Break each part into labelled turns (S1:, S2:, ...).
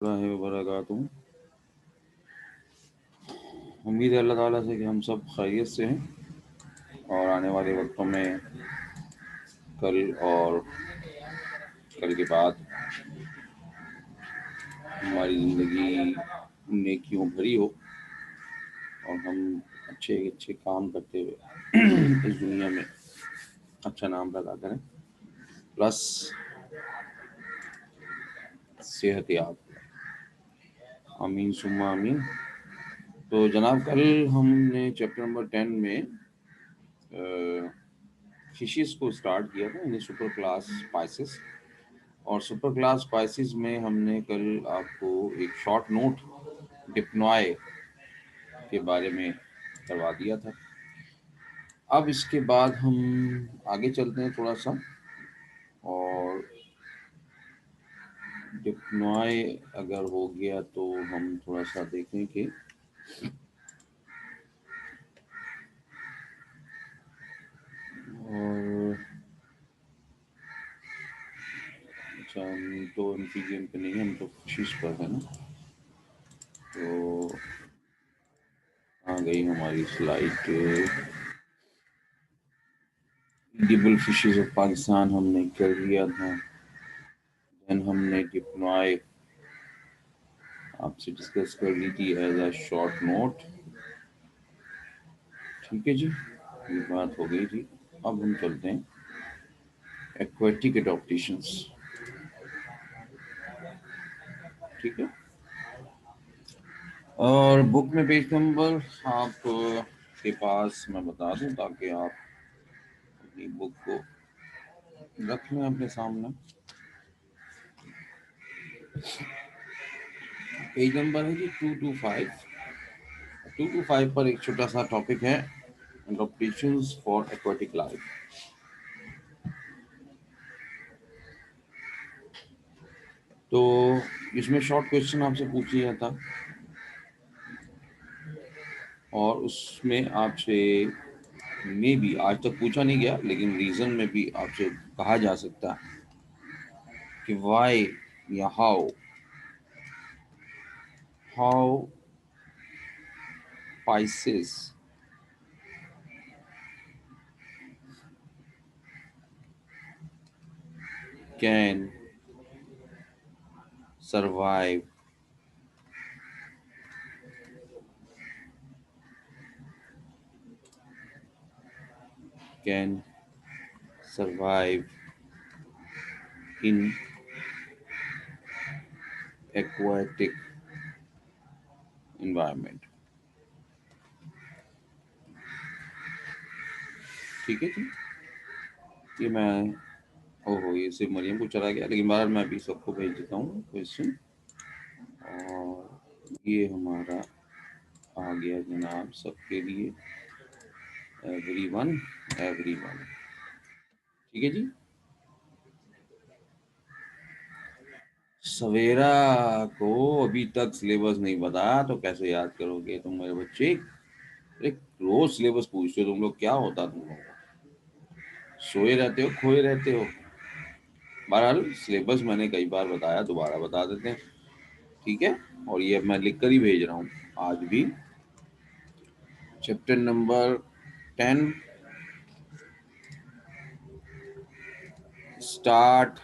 S1: वबरकातुहू। उम्मीद है अल्लाह ताला से कि हम सब खैरियत से हैं और आने वाले वक्तों में कल और कल के बाद हमारी ज़िंदगी नेकियों भरी हो और हम अच्छे अच्छे काम करते हुए इस दुनिया में अच्छा नाम पैदा करें, प्लस सेहतयाब। आमीन सुम्मा आमीन। तो जनाब, कल हमने चैप्टर नंबर 10 में फिशेस को स्टार्ट किया था, यानी सुपर क्लास स्पाइसेस। और सुपर क्लास स्पाइसेस में हमने कल आपको एक शॉर्ट नोट डिप्नॉय के बारे में करवा दिया था। अब इसके बाद हम आगे चलते हैं थोड़ा सा, और डिप्नॉय अगर हो गया तो हम थोड़ा सा देखें कि और अच्छा, हम तो एम्फीबियन पे नहीं, हम तो फिशिश पर है ना। तो आ गई हमारी slide. Edible fishes of Pakistan हमने कर लिया था। देन हमने डिप्नॉय आपसे डिस्कस कर ली थी एज अ शॉर्ट नोट। ठीक है जी, ये बात हो गई थी। अब हम चलते हैं एक्वेटिक एडाप्टेशंस। ठीक है, और बुक में पेज नंबर आप के पास मैं बता दूं ताकि आप अपनी बुक को रख लें अपने सामने। पेज नंबर है जी 225। 225 पर एक छोटा सा टॉपिक है, एडाप्टेशंस फॉर एक्वेटिक लाइफ। तो इसमें शॉर्ट क्वेश्चन आपसे पूछ लिया था और उसमें आपसे में भी आज तक पूछा नहीं गया, लेकिन रीजन में भी आपसे कहा जा सकता है कि वाई या how spices can survive can survive in aquatic environment। ठीक है जी, ये मैं ओहो ये सिर्फ मरियम को चला गया, लेकिन बाहर मैं अभी सबको भेज देता हूँ क्वेश्चन। और ये हमारा आ गया जनाब सबके लिए, एवरीवन एवरीवन। ठीक है जी। सवेरा को अभी तक सिलेबस नहीं बताया तो कैसे याद करोगे तुम मेरे बच्चे। एक रोज सिलेबस पूछते हो तुम लोग, क्या होता तुम लोग, सोए रहते हो खोए रहते हो। बहरहाल सिलेबस मैंने कई बार बताया, दोबारा बता देते हैं। ठीक है, और ये मैं लिख कर ही भेज रहा हूँ आज भी। Chapter number 10 start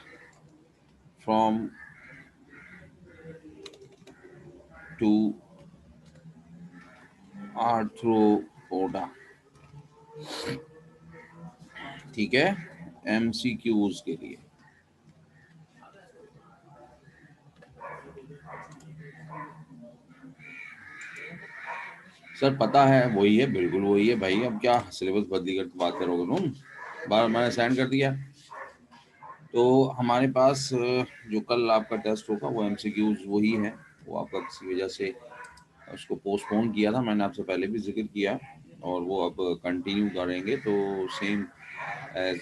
S1: from to Arthropoda. ठीक है, एमसीक्यूज के लिए। सर पता है वही है, बिल्कुल वही है भाई, अब क्या सिलेबस बदली कर बात करोगे तुम। बार मैंने सेंड कर दिया। तो हमारे पास जो कल आपका टेस्ट होगा वो एमसीक्यूज वही है। वो आपका किसी वजह से उसको पोस्टपोन किया था, मैंने आपसे पहले भी जिक्र किया, और वो अब कंटिन्यू करेंगे। तो same as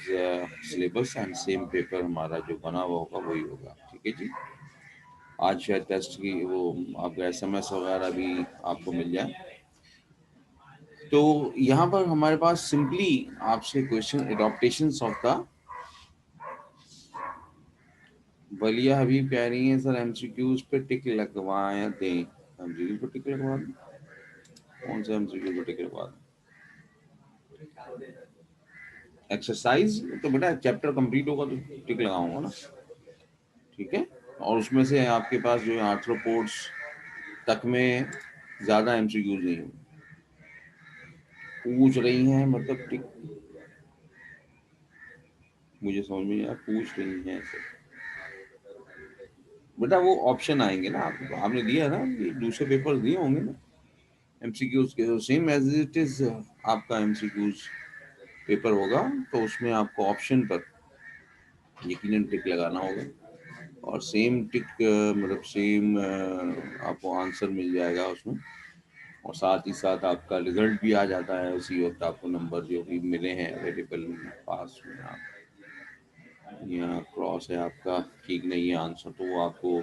S1: syllabus and same paper हमारा जो बना हुआ होगा वही होगा। ठीक है जी। आज शायद टेस्ट की वो आपका एसएमएस वगैरह भी आपको मिल जाए। तो यहाँ पर हमारे पास सिंपली आपसे क्वेश्चन एडॉप्टेशंस ऑफ द वलिया हबीब कह रही हैं सर एमसीक्यूज पे टिक लगवाएं दें। एमसीक्यू पे टिक लगवा दें? कौन सा एमसीक्यू पे टिक लगवा दें? एक्सरसाइज तो बेटा चैप्टर कंप्लीट होगा तो टिक लगाऊंगा ना, ठीक है। और उसमें से आपके पास जो है आर्थ्रोपोड्स तक में ज्यादा एमसीक्यूज नहीं होंगे। पूछ रही हैं मतलब टिक, मुझे समझ में नहीं आया पूछ रही हैं ऐसे। बेटा वो ऑप्शन आएंगे ना, आपने दिया ना, ये दूसरे पेपर दिए होंगे ना एमसीक्यूज के, सेम एज इट इज आपका एमसीक्यूज पेपर होगा, तो उसमें आपको ऑप्शन पर यकीनन टिक लगाना होगा और सेम टिक मतलब सेम आपको आंसर मिल जाएगा उसमें। और साथ ही साथ आपका रिजल्ट भी आ जाता है उसी वक्त, आपको नंबर जो भी मिले हैं अवेलेबल पास में आप, यहाँ क्रॉस है आपका ठीक नहीं है आंसर, तो वो आपको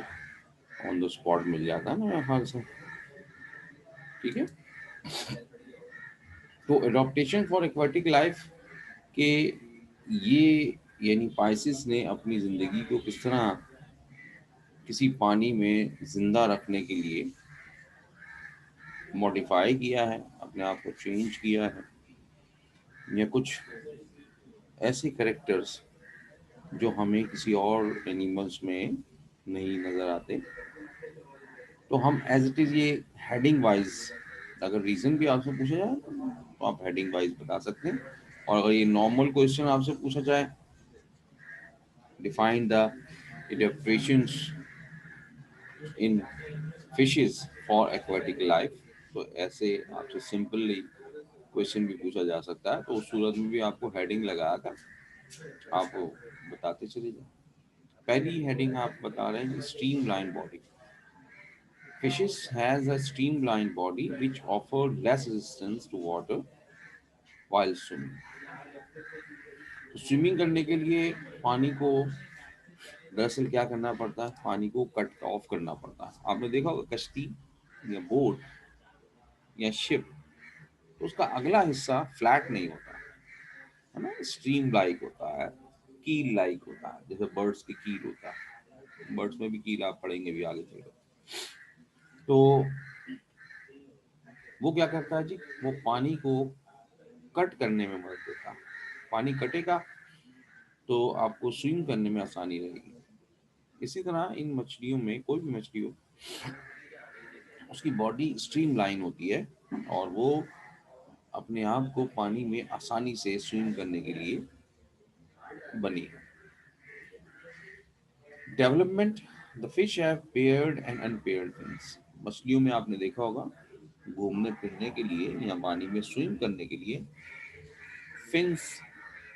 S1: ऑन द स्पॉट मिल जाता है ना मेरे ख्याल से, ठीक है। तो एडॉप्टेशन फॉर एक्वाटिक लाइफ के ये यानी पाइसिस ने अपनी ज़िंदगी को किस तरह किसी पानी में जिंदा रखने के लिए मॉडिफाई किया है, अपने आप को चेंज किया है, या कुछ ऐसे करेक्टर्स जो हमें किसी और एनिमल्स में नहीं नज़र आते। तो हम एज इट इज़ ये हेडिंग वाइज, अगर रीज़न भी आपसे पूछा जाए तो आप हेडिंग वाइज बता सकते हैं। और अगर ये नॉर्मल क्वेश्चन आपसे पूछा जाए, define the adaptations in fishes for aquatic life, तो ऐसे आपसे सिंपली क्वेश्चन भी पूछा जा सकता है, तो उस सूरत में भी आपको हेडिंग लगा कर आप बताते चले जाए। पहली हेडिंग आप बता रहे हैं streamline body. Fishes has a streamlined body which offer less resistance to water while swimming. तो स्विमिंग करने के लिए पानी को दरअसल क्या करना पड़ता है, पानी को कट ऑफ करना पड़ता है। आपने देखा होगा कश्ती या बोट या शिप, तो उसका अगला हिस्सा फ्लैट नहीं होता है ना, स्ट्रीम लाइक होता है, कील लाइक होता है, जैसे बर्ड्स की कील होता है। बर्ड्स में भी कील आप पढ़ेंगे भी आगे चलो। तो वो क्या करता है जी, वो पानी को कट करने में मदद देता है। पानी कटेगा तो आपको स्विम करने में आसानी रहेगी। इसी तरह इन मछलियों में, कोई भी मछली हो, उसकी बॉडी स्ट्रीम लाइन होती है और वो अपने आप को पानी में आसानी से स्विम करने के लिए बनी है। Development, the fish have paired and unpaired fins. मछलियों में आपने देखा होगा घूमने फिरने के लिए या पानी में स्विम करने के लिए फिन्स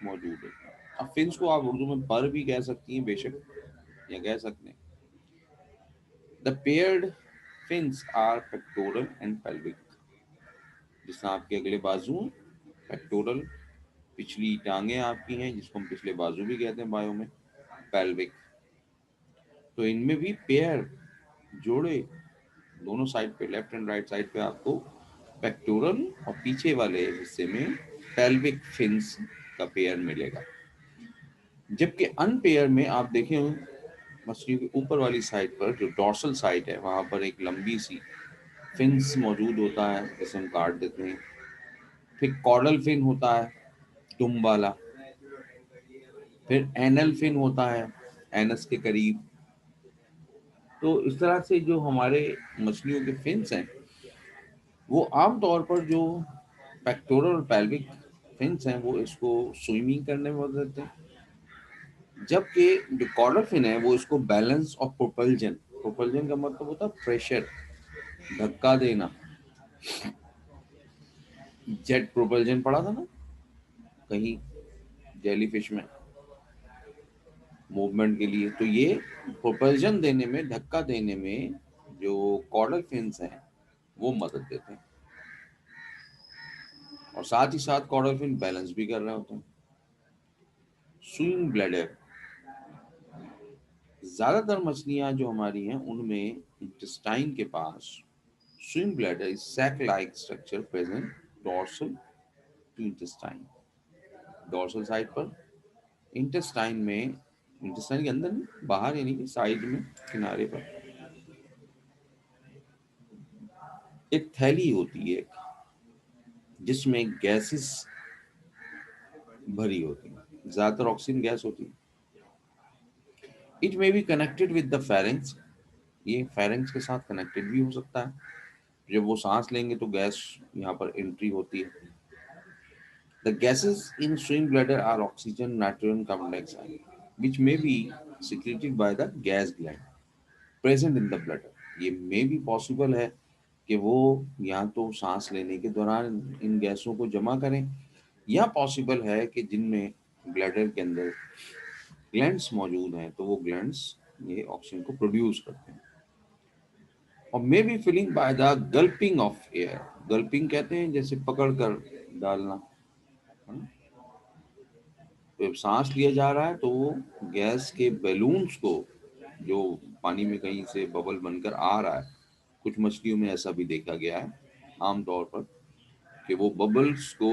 S1: मौजूद होते हैं। अब फिन्स को आप उर्दू में पर भी कह सकती हैं बेशक, या कह सकते हैं। The paired fins are pectoral and pelvic. जिससे आपके अगले बाजू पेक्टोरल, पिछली टांगे आपकी हैं जिसको हम पिछले बाजू भी कहते हैं बायो में, पेल्विक। तो इनमें भी पेयर, जोड़े, दोनों साइड पे, लेफ्ट एंड राइट साइड पे आपको पेक्टोरल और पीछे वाले हिस्से में पेल्विक फिन्स का पेयर मिलेगा। जबकि अनपेयर में आप देखें मछलियों के ऊपर वाली साइड पर जो डॉर्सल साइड है वहां पर एक लंबी सी फिन्स मौजूद होता है जिसे हम काट देते हैं। फिर कॉर्डल फिन होता है टुम वाला, फिर एनल फिन होता है एनस के करीब। तो इस तरह से जो हमारे मछलियों के फिन्स हैं वो आमतौर पर जो पेक्टोरल और पेल्विक फिन्स हैं वो इसको स्विमिंग करने में मदद देते हैं, जबकि जो कॉर्डल फिन है वो इसको बैलेंस और प्रोपल्जन, प्रोपल्जन का मतलब होता है प्रेशर, धक्का देना। जेट प्रोपल्जन पढ़ा था ना कहीं जेलीफिश में, मूवमेंट के लिए, तो ये प्रोपल्जन देने में, धक्का देने में जो कॉर्डल फिन्स हैं वो मदद देते हैं। और साथ ही साथ कॉर्डल फिन बैलेंस भी कर रहे होते हैं। स्विंग ब्लैडर, ज्यादातर मछलियां जो हमारी हैं उनमें इंटेस्टाइन के पास swim bladder is sac like structure present dorsal to intestine. Dorsal side पर इंटेस्टाइन में इंटेस्टाइन के अंदर नहीं, बाहर, यानी कि साइड में, किनारे पर एक थैली होती है जिसमें गैसेस भरी होती है, ज्यादातर ऑक्सीजन गैस होती है। It may be connected with the pharynx, ये फेरेंक्स के साथ कनेक्टेड भी हो सकता है। जब वो सांस लेंगे तो गैस यहाँ पर एंट्री होती है। The gases in swim bladder are oxygen, nitrogen, carbon dioxide which may be secreted by the gas gland present in the bladder। ये मे भी पॉसिबल है कि वो या तो सांस लेने के दौरान इन गैसों को जमा करें, या पॉसिबल है कि जिनमें ब्लैडर के अंदर ग्लैंड्स मौजूद हैं तो वो ग्लैंड्स ये ऑक्सीजन को प्रोड्यूस करते हैं। और may be filling by the gulping of air, gulping कहते हैं जैसे पकड़ कर डालना, है ना? तो जब सांस लिया जा रहा है तो वो गैस के बैलून्स को, जो पानी में कहीं से बबल बनकर आ रहा है, कुछ मछलियों में ऐसा भी देखा गया है आमतौर पर कि वो बबल्स को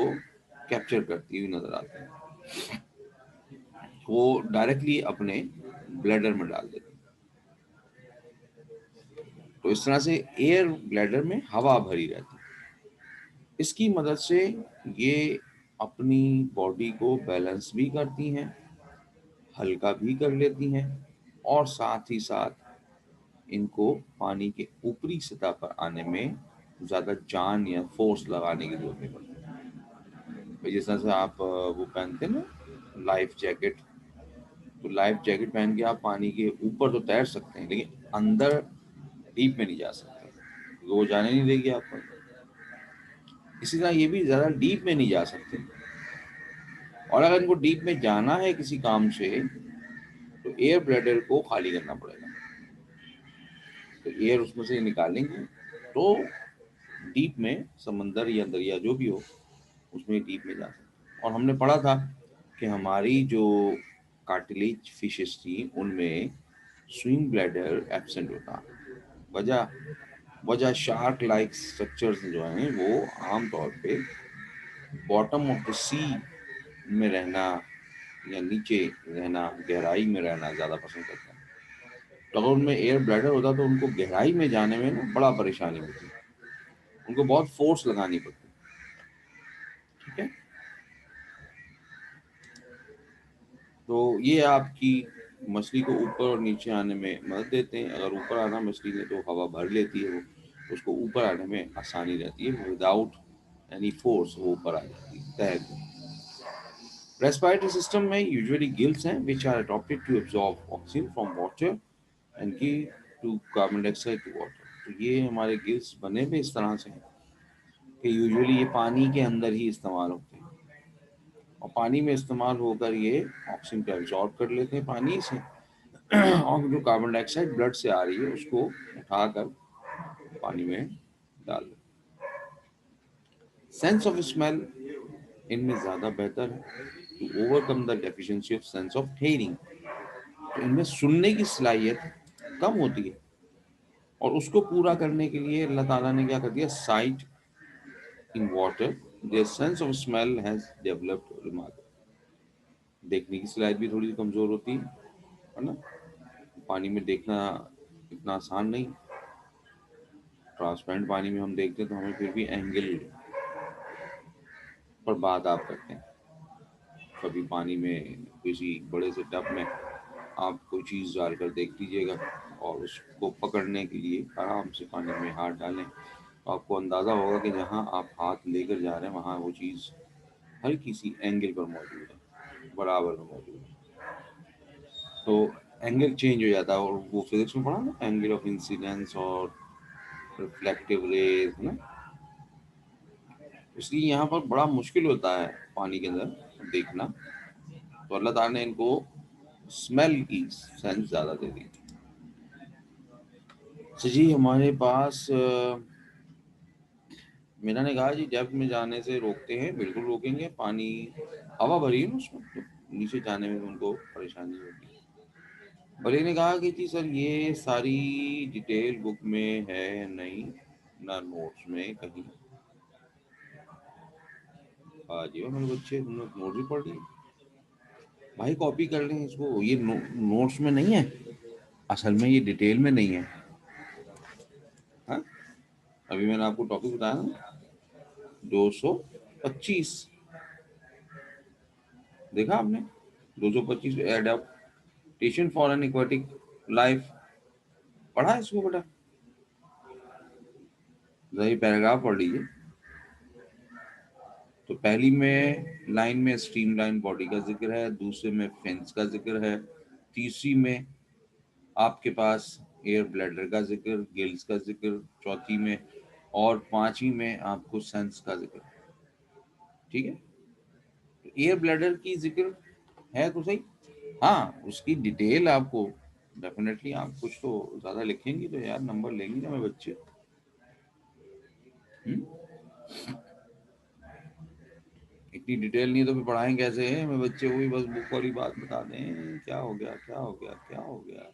S1: कैप्चर करती हुई नजर आती है, वो डायरेक्टली अपने ब्लैडर में डाल देती है। तो इस तरह से एयर ब्लैडर में हवा भरी रहती है। इसकी मदद से ये अपनी बॉडी को बैलेंस भी करती हैं, हल्का भी कर लेती हैं, और साथ ही साथ इनको पानी के ऊपरी सतह पर आने में ज्यादा जान या फोर्स लगाने की जरूरत नहीं पड़ती। भाई जिस तरह से आप वो पहनते हैं ना, लाइफ जैकेट, तो लाइफ जैकेट पहन के आप पानी के ऊपर तो तैर सकते हैं लेकिन अंदर डीप में नहीं जा सकते, तो वो जाने नहीं देगी आपको। इसी तरह ये भी ज्यादा डीप में नहीं जा सकते, और अगर इनको डीप में जाना है किसी काम से तो एयर ब्लैडर को खाली करना पड़ेगा, तो एयर उसमें से निकालेंगे तो डीप में, समंदर या दरिया जो भी हो, उसमें डीप में जा सकते। और हमने पढ़ा था कि हमारी जो कार्टिलेज फिशेस थी उनमें स्विम ब्लैडर एब्सेंट होता। वजह वजह शार्क लाइक स्ट्रक्चर्स जो हैं वो आमतौर पे बॉटम ऑफ द सी में रहना या नीचे रहना, गहराई में रहना ज़्यादा पसंद करते हैं। तो अगर उनमें एयर ब्लैडर होता तो उनको गहराई में जाने में ना बड़ा परेशानी होती, उनको बहुत फोर्स लगानी पड़ती। ठीक है, तो ये आपकी मछली को ऊपर और नीचे आने में मदद देते हैं। अगर ऊपर आना मछली ने तो हवा भर लेती है वो, तो उसको ऊपर आने में आसानी रहती है, विदाउट एनी फोर्स वो ऊपर आ जाती है तैर के। रेस्पिरेटरी सिस्टम में यूजुअली गिल्स हैं which are adopted to absorb oxygen from water and give to carbon dioxide to water. तो ये हमारे गिल्स बने हुए इस तरह से हैं कि यूजुअली ये पानी के अंदर ही इस्तेमाल होते हैं, और पानी में इस्तेमाल होकर ये ऑक्सीजन को एब्जॉर्ब कर लेते हैं पानी से, और जो कार्बन डाइऑक्साइड ब्लड से आ रही है उसको उठाकर पानी में डाल देते हैं। सेंस ऑफ स्मेल इनमें ज्यादा बेहतर है to overcome the deficiency of sense of hearing. तो इनमें सुनने की सलाहियत कम होती है, और उसको पूरा करने के लिए अल्लाह ताला ने क्या कर दिया, site in water their sense of smell has developed remark. देखने की सलाहियत भी थोड़ी कमजोर होती है ना, पानी में देखना इतना आसान नहीं। ट्रांसपेरेंट पानी में हम देखते हैं तो हमें फिर भी एंगल पर बात आप करते हैं। कभी पानी में किसी बड़े से टब में आप कोई चीज़ डालकर देख लीजिएगा, और उसको पकड़ने के लिए आराम से पानी में हाथ डालें तो आपको अंदाज़ा होगा कि जहाँ आप हाथ लेकर जा रहे हैं वहाँ वो चीज़ हल्की सी एंगल पर मौजूद है, बराबर में मौजूद है। तो एंगल चेंज हो जाता है, और वो फिजिक्स में पढ़ा ना, एंगल ऑफ इंसिडेंस और रिफ्लेक्टिव रेज, है ना। इसलिए यहाँ पर बड़ा मुश्किल होता है पानी के अंदर देखना, तो अल्लाह ताला ने इनको स्मेल की सेंस ज़्यादा दे दी। तो जी हमारे पास मीना ने कहा जी डेप्थ में जाने से रोकते हैं, बिल्कुल रोकेंगे, पानी हवा भरी है ना उसमें, तो नीचे जाने में उनको परेशानी होगी। भले ने कहा कि जी सर ये सारी डिटेल बुक में है नहीं, ना नोट्स में कहीं। जी मेरे बच्चे तुम लोग नोट भी पढ़ रही हैं? भाई कॉपी कर लें इसको, ये नोट्स में नहीं है, असल में ये डिटेल में नहीं है। हाँ, अभी मैंने आपको टॉपिक बताया ना, 225, देखा आपने? 225 adaptation for an aquatic life, पढ़ा है इसको बेटा? जरा ये पैराग्राफ पढ़ लीजिए। तो पहली में लाइन में स्ट्रीमलाइन बॉडी का जिक्र है, दूसरे में फेंस का जिक्र है, तीसरी में आपके पास एयर ब्लैडर का जिक्र, गिल्स का जिक्र, चौथी में, और पांचवी में आपको सेंस का जिक्र। ठीक है, तो एयर ब्लैडर की जिक्र है तो सही। हाँ, उसकी डिटेल आपको डेफिनेटली, आप कुछ तो ज्यादा लिखेंगी तो यार नंबर लेंगी ना मैं बच्चे। इतनी डिटेल नहीं तो फिर पढ़ाएं कैसे हैं मैं बच्चे को भी, बस बुक वाली बात बता दें क्या हो गया, क्या हो गया, क्या हो गया।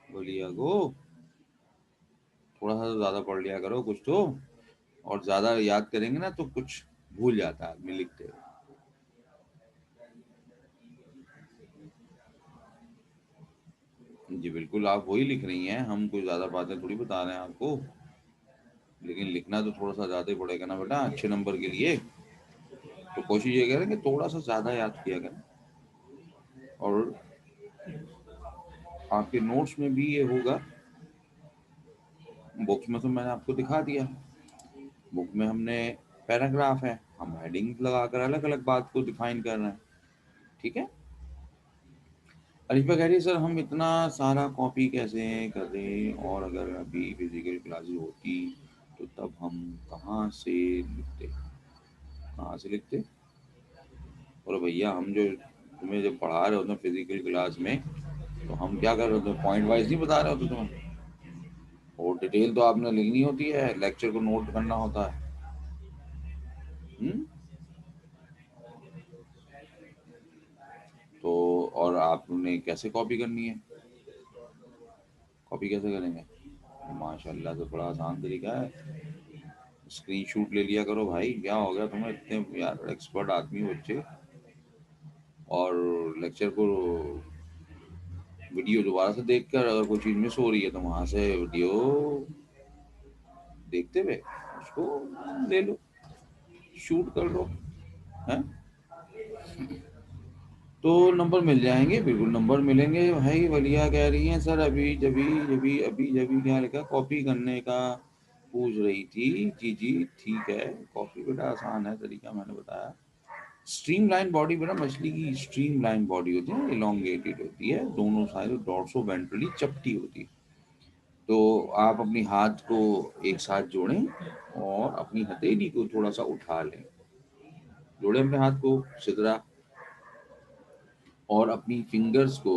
S1: बोलिया को थोड़ा सा तो ज्यादा पढ़ लिया करो कुछ तो, और ज्यादा याद करेंगे ना तो कुछ भूल जाता है आदमी लिखते हुए। जी बिल्कुल, आप वही लिख रही हैं, हम कोई ज्यादा बातें थोड़ी बता रहे हैं आपको, लेकिन लिखना तो थोड़ा सा ज्यादा ही पड़ेगा ना बेटा अच्छे नंबर के लिए। तो कोशिश ये करें कि थोड़ा सा ज्यादा याद किया करें। और आपके नोट्स में भी ये होगा, बुक्स में तो मैंने आपको दिखा दिया, बुक में हमने पैराग्राफ है, हम हेडिंग लगाकर अलग अलग बात को डिफाइन कर रहे हैं। ठीक है, अलिफा कह रही है सर हम इतना सारा कॉपी कैसे कर रहे, और अगर अभी फिजिकल क्लासेस होती तो तब हम कहाँ से लिखते, कहाँ से लिखते? और भैया हम जो तुम्हें जब पढ़ा रहे होते हैं फिजिकल क्लास में, तो हम क्या कर रहे होते हैं, पॉइंट वाइज नहीं बता रहे होते तुम्हें, और डिटेल तो आपने लिखनी होती है, लेक्चर को नोट करना होता है। हम्म। तो और आपने कैसे कॉपी करनी है, कॉपी कैसे करेंगे? माशाल्लाह से बड़ा आसान तरीका है, स्क्रीनशॉट ले लिया करो भाई, क्या हो गया तुम्हें, इतने यार एक्सपर्ट आदमी हो बच्चे। और लेक्चर को वीडियो दोबारा से देखकर अगर कोई चीज मिस हो रही है तो वहां से वीडियो देखते हुए उसको ले लो, शूट कर लो, है। तो नंबर मिल जाएंगे, बिल्कुल नंबर मिलेंगे भाई। वलिया कह रही हैं सर अभी जभी जभी अभी जभी क्या लिखा, कॉपी करने का पूछ रही थी। जी जी ठीक है, कॉपी बेटा आसान है, तरीका मैंने बताया। स्ट्रीमलाइन बॉडी बेटा, मछली की स्ट्रीमलाइन बॉडी होती है, इलोंगेटेड होती है, दोनों साइड डॉर्सो वेंट्रली चपटी होती है। तो आप अपनी हाथ को एक साथ जोड़ें और अपनी हथेली को थोड़ा सा उठा लें, जोड़ें अपने हाथ को सिदरा, और अपनी फिंगर्स को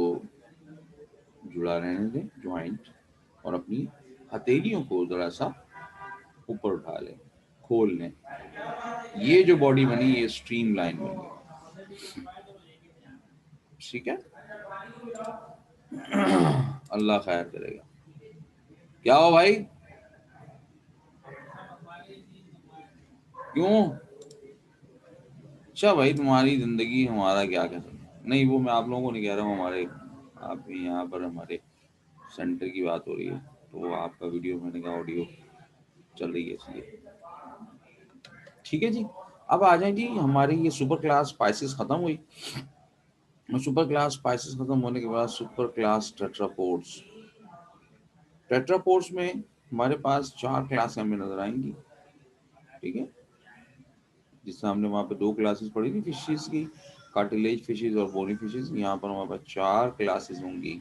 S1: जुड़ा रहने दें ज्वाइंट, और अपनी हथेलियों को जरा सा ऊपर उठा लें, खोल लें। ये जो बॉडी बनी ये स्ट्रीम लाइन बनी। ठीक है, अल्लाह खैर करेगा। क्या हो भाई, क्यों? अच्छा भाई, तुम्हारी जिंदगी हमारा क्या कह सकते, नहीं वो मैं आप लोगों को नहीं कह रहा हूँ, हमारे आप यहाँ पर हमारे सेंटर की बात हो रही है। तो आपका वीडियो मैंने कहा ऑडियो चल रही है इसलिए। ठीक है जी, अब आ जाए जी, हमारी ये सुपर क्लास स्पाइसेस खत्म हुई। और सुपर क्लास स्पाइसेस खत्म होने के बाद सुपर क्लास टेट्रापोड्स, टेट्रापोड्स में हमारे पास चार क्लास हमें नजर आएंगी। ठीक है, जिससे हमने वहाँ पे दो क्लासेस पढ़ी थी फिशेस की, कार्टिलेज फिशेस और बोनी फिशेस। यहाँ पर हमारे पास चार क्लासेस होंगी,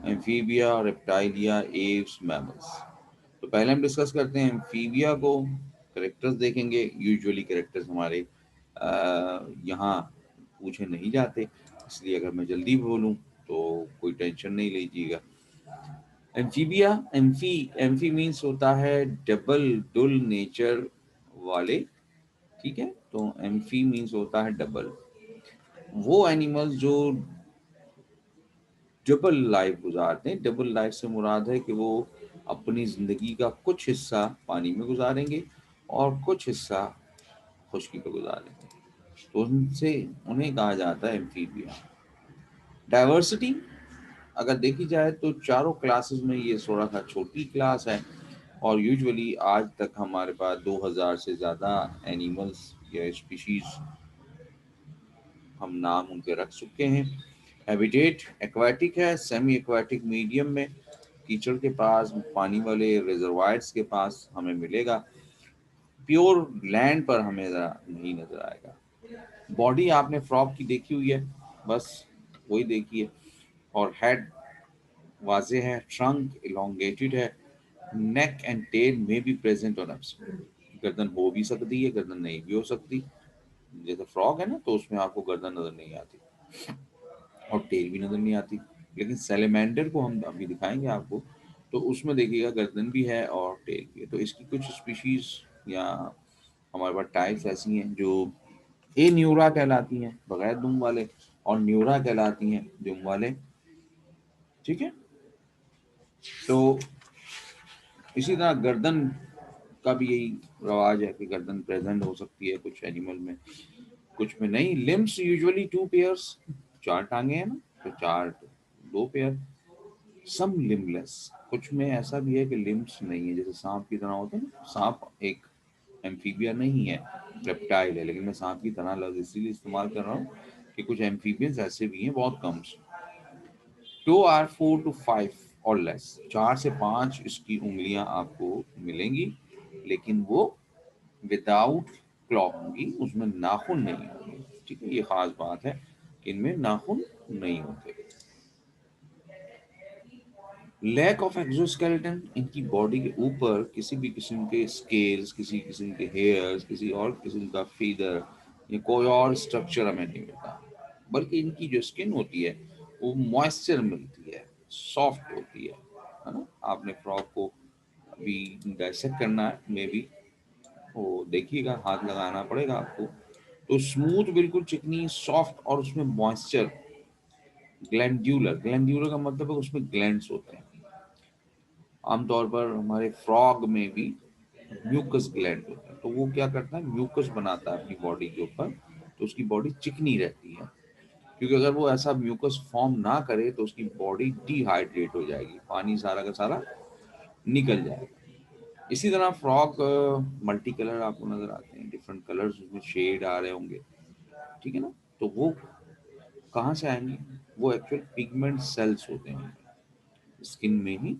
S1: एम्फीबिया, रेप्टाइलिया, एव्स, मैमल्स। तो पहले हम डिस्कस करते हैं एम्फीबिया को, करेक्टर्स देखेंगे। यूजुअली करेक्टर्स हमारे यहाँ पूछे नहीं जाते, इसलिए अगर मैं जल्दी बोलूँ तो कोई टेंशन नहीं लीजिएगा। एम्फीबिया, एम्फी, एम्फी मीन्स होता है डबल डुल नेचर वाले। ठीक है, तो एम्फी मीन्स होता है डबल, वो एनिमल्स जो डबल लाइफ गुजारते हैं। डबल लाइफ से मुराद है कि वो अपनी जिंदगी का कुछ हिस्सा पानी में गुजारेंगे और कुछ हिस्सा खुश्की पे गुजारेंगे, तो उनसे उन्हें कहा जाता है एम्फीबिया। डाइवर्सिटी अगर देखी जाए तो चारों क्लासेस में ये थोड़ा सा छोटी क्लास है, और यूजुअली आज तक हमारे पास 2000 से ज़्यादा एनिमल्स या स्पीशीज हम नाम उनके रख चुके हैं। हैबिटेट एक्वाटिक है, सेमी एक्वाटिक मीडियम में, कीचड़ के पास, पानी वाले रिजर्वायर्स के पास हमें मिलेगा। प्योर लैंड पर हमें नहीं नजर आएगा। बॉडी आपने फ्रॉग की देखी हुई है, बस वही देखी है। और हेड वाजे है, ट्रंक इलोंगेटेड है, नेक एंड टेल में बी प्रेजेंट ऑन एब्सेंट। गर्दन हो भी सकती है, गर्दन नहीं भी हो सकती। जैसे फ्रॉग है ना, तो उसमें आपको गर्दन नजर नहीं आती और टेल भी नजर नहीं आती। लेकिन सेलेमेंडर को हम अभी दिखाएंगे आपको, तो उसमें देखिएगा गर्दन भी है और टेल भी है। तो इसकी कुछ स्पीशीज या हमारे पास टाइप्स ऐसी हैं जो ए न्यूरा कहलाती हैं, बगैर दुम वाले, और न्यूरा कहलाती हैं दुम वाले। ठीक है, तो इसी तरह गर्दन का भी यही रवाज है कि गर्दन प्रेजेंट हो सकती है कुछ एनिमल में, कुछ में नहीं। लिम्स यूजुअली 2 पेयर्स, 4 टांगे हैं ना, तो 2 पेयर। सम लिम्बलेस, कुछ में ऐसा भी है कि लिम्स नहीं है, जैसे सांप की तरह होते हैं ना। सांप एक एम्फीबिया नहीं है, रेप्टाइल है, लेकिन मैं सांप की तरह लफ्ज इसीलिए इस्तेमाल कर रहा हूँ कि कुछ एम्फीबियंस ऐसे भी हैं, बहुत कम। 2 or 4 to 5 और लेस, 4 से 5 इसकी उंगलियां आपको मिलेंगी, लेकिन वो विदाउट क्लॉ होंगी, उसमें नाखून नहीं होंगे। ठीक है, ये खास बात है कि इनमें नाखून नहीं होते। लैक ऑफ एक्सोस्केलेटन, इनकी बॉडी के ऊपर किसी भी किस्म के स्केल्स, किसी किस्म के हेयर्स, किसी और किस्म का फीदर या कोई और स्ट्रक्चर हमें नहीं मिलता, बल्कि इनकी जो स्किन होती है वो मॉइस्चर मिलती है, सॉफ्ट होती है ना। आपने फ्रॉक को अभी डाइसेक्ट करना है मे बी, वो देखिएगा, हाथ लगाना पड़ेगा आपको। तो स्मूथ, बिल्कुल चिकनी, सॉफ्ट, और उसमें मॉइस्चर। ग्लैंड्यूलर, ग्लैंड्यूलर का मतलब है उसमें ग्लैंड्स होते हैं। आमतौर पर हमारे फ्रॉग में भी म्यूकस ग्लैंड होता है, तो वो क्या करता है, म्यूकस बनाता है अपनी बॉडी के ऊपर, तो उसकी बॉडी चिकनी रहती है। क्योंकि अगर वो ऐसा म्यूकस फॉर्म ना करे तो उसकी बॉडी डिहाइड्रेट हो जाएगी, पानी सारा का सारा निकल जाएगा। इसी तरह फ्रॉग मल्टी कलर आपको नजर आते हैं, डिफरेंट कलर्स उसमें शेड आ रहे होंगे। ठीक है ना, तो वो कहाँ से आएंगे, वो एक्चुअल पिगमेंट सेल्स होते हैं, स्किन में ही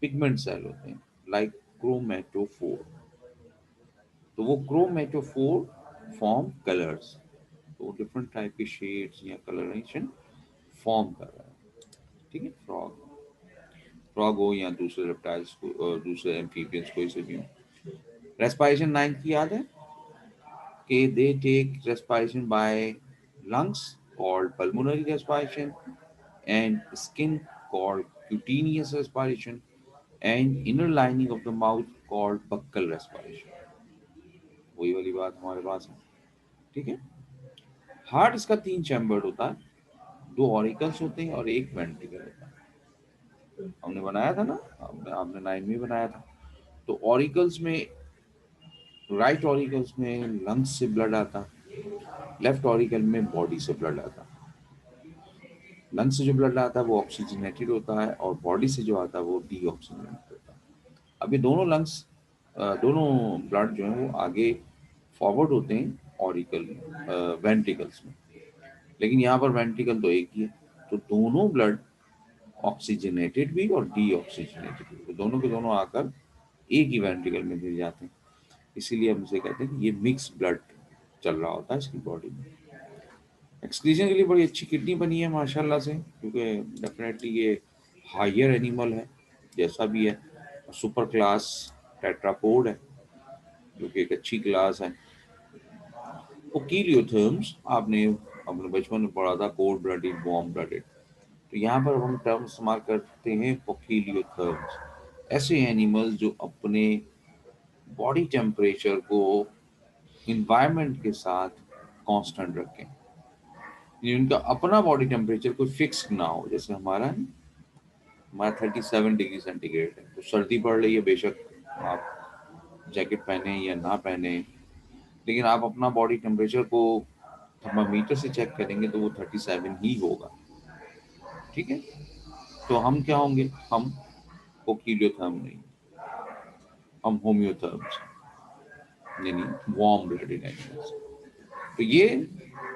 S1: पिगमेंट सेल होते हैं, लाइक क्रोमेटोफोर। तो वो क्रोमेटोफोर फॉर्म कलर्स, तो डिफरेंट टाइप के शेड्स या कलरेशन फॉर्म कर रहा है। ठीक है, फ्रॉग, फ्रॉग हो या दूसरे रेप्टाइल्स को और दूसरे एम्फीबियंस, कोई से भी हो। रेस्पिरेशन 9 की याद है कि they take respiration by lungs called pulmonary respiration, and skin called cutaneous respiration, and inner lining of the mouth called buccal respiration। वही वाली बात हमारे पास है। ठीक है, हार्ट इसका 3 चैम्बर होता है, 2 ऑरिकल्स होते हैं और एक वेंट्रिकल होता है। हमने बनाया था ना, हमने आपने 9 में बनाया था। तो ऑरिकल्स में, राइट ऑरिकल्स में लंग्स से ब्लड आता, लेफ्ट ऑरिकल में बॉडी से ब्लड आता। लंग्स से जो ब्लड आता है वो ऑक्सीजनेटेड होता है, और बॉडी से जो आता है वो डीऑक्सीजनेटेड होता है। अब ये दोनों लंग्स, दोनों ब्लड जो है वो आगे फॉरवर्ड होते हैं ऑरिकल, वेंट्रिकल्स में, लेकिन यहाँ पर वेंट्रिकल तो एक ही है। तो दोनों ब्लड ऑक्सीजनेटेड भी और डीऑक्सीजनेटेड भी, तो दोनों के दोनों आकर एक ही वेंट्रिकल में गिर जाते हैं। इसीलिए हम इसे कहते हैं कि ये मिक्स ब्लड चल रहा होता है इसकी बॉडी में। एक्सक्रीजन के लिए बड़ी अच्छी किडनी बनी है माशाल्लाह से, क्योंकि डेफिनेटली ये हायर एनिमल है, जैसा भी है, सुपर क्लास टेट्रापोड है, जो कि एक अच्छी क्लास है। ओकीलियोथर्म्स आपने अपने बचपन में पढ़ा था, कोल्ड ब्लडेड, वार्म ब्लडेड। तो यहाँ पर हम टर्म इस्तेमाल करते हैं ओकीलियोथर्म्स, ऐसे एनिमल जो अपने बॉडी टेम्परेचर को इन्वायरमेंट के साथ कांस्टेंट रखें, यानी उनका अपना बॉडी टेम्परेचर कोई फिक्स ना हो। जैसे हमारा 37 डिग्री सेंटीग्रेड है, तो सर्दी पड़ रही है, बेशक आप जैकेट पहने या ना पहने, लेकिन आप अपना बॉडी टेम्परेचर को थर्मामीटर से चेक करेंगे तो वो 37 ही होगा। ठीक है, तो हम क्या होंगे, हम कोक्यूलियोथर्म नहीं, हम होम्योथर्म्स, यानी वार्म ब्लडेड एनिमल्स। तो ये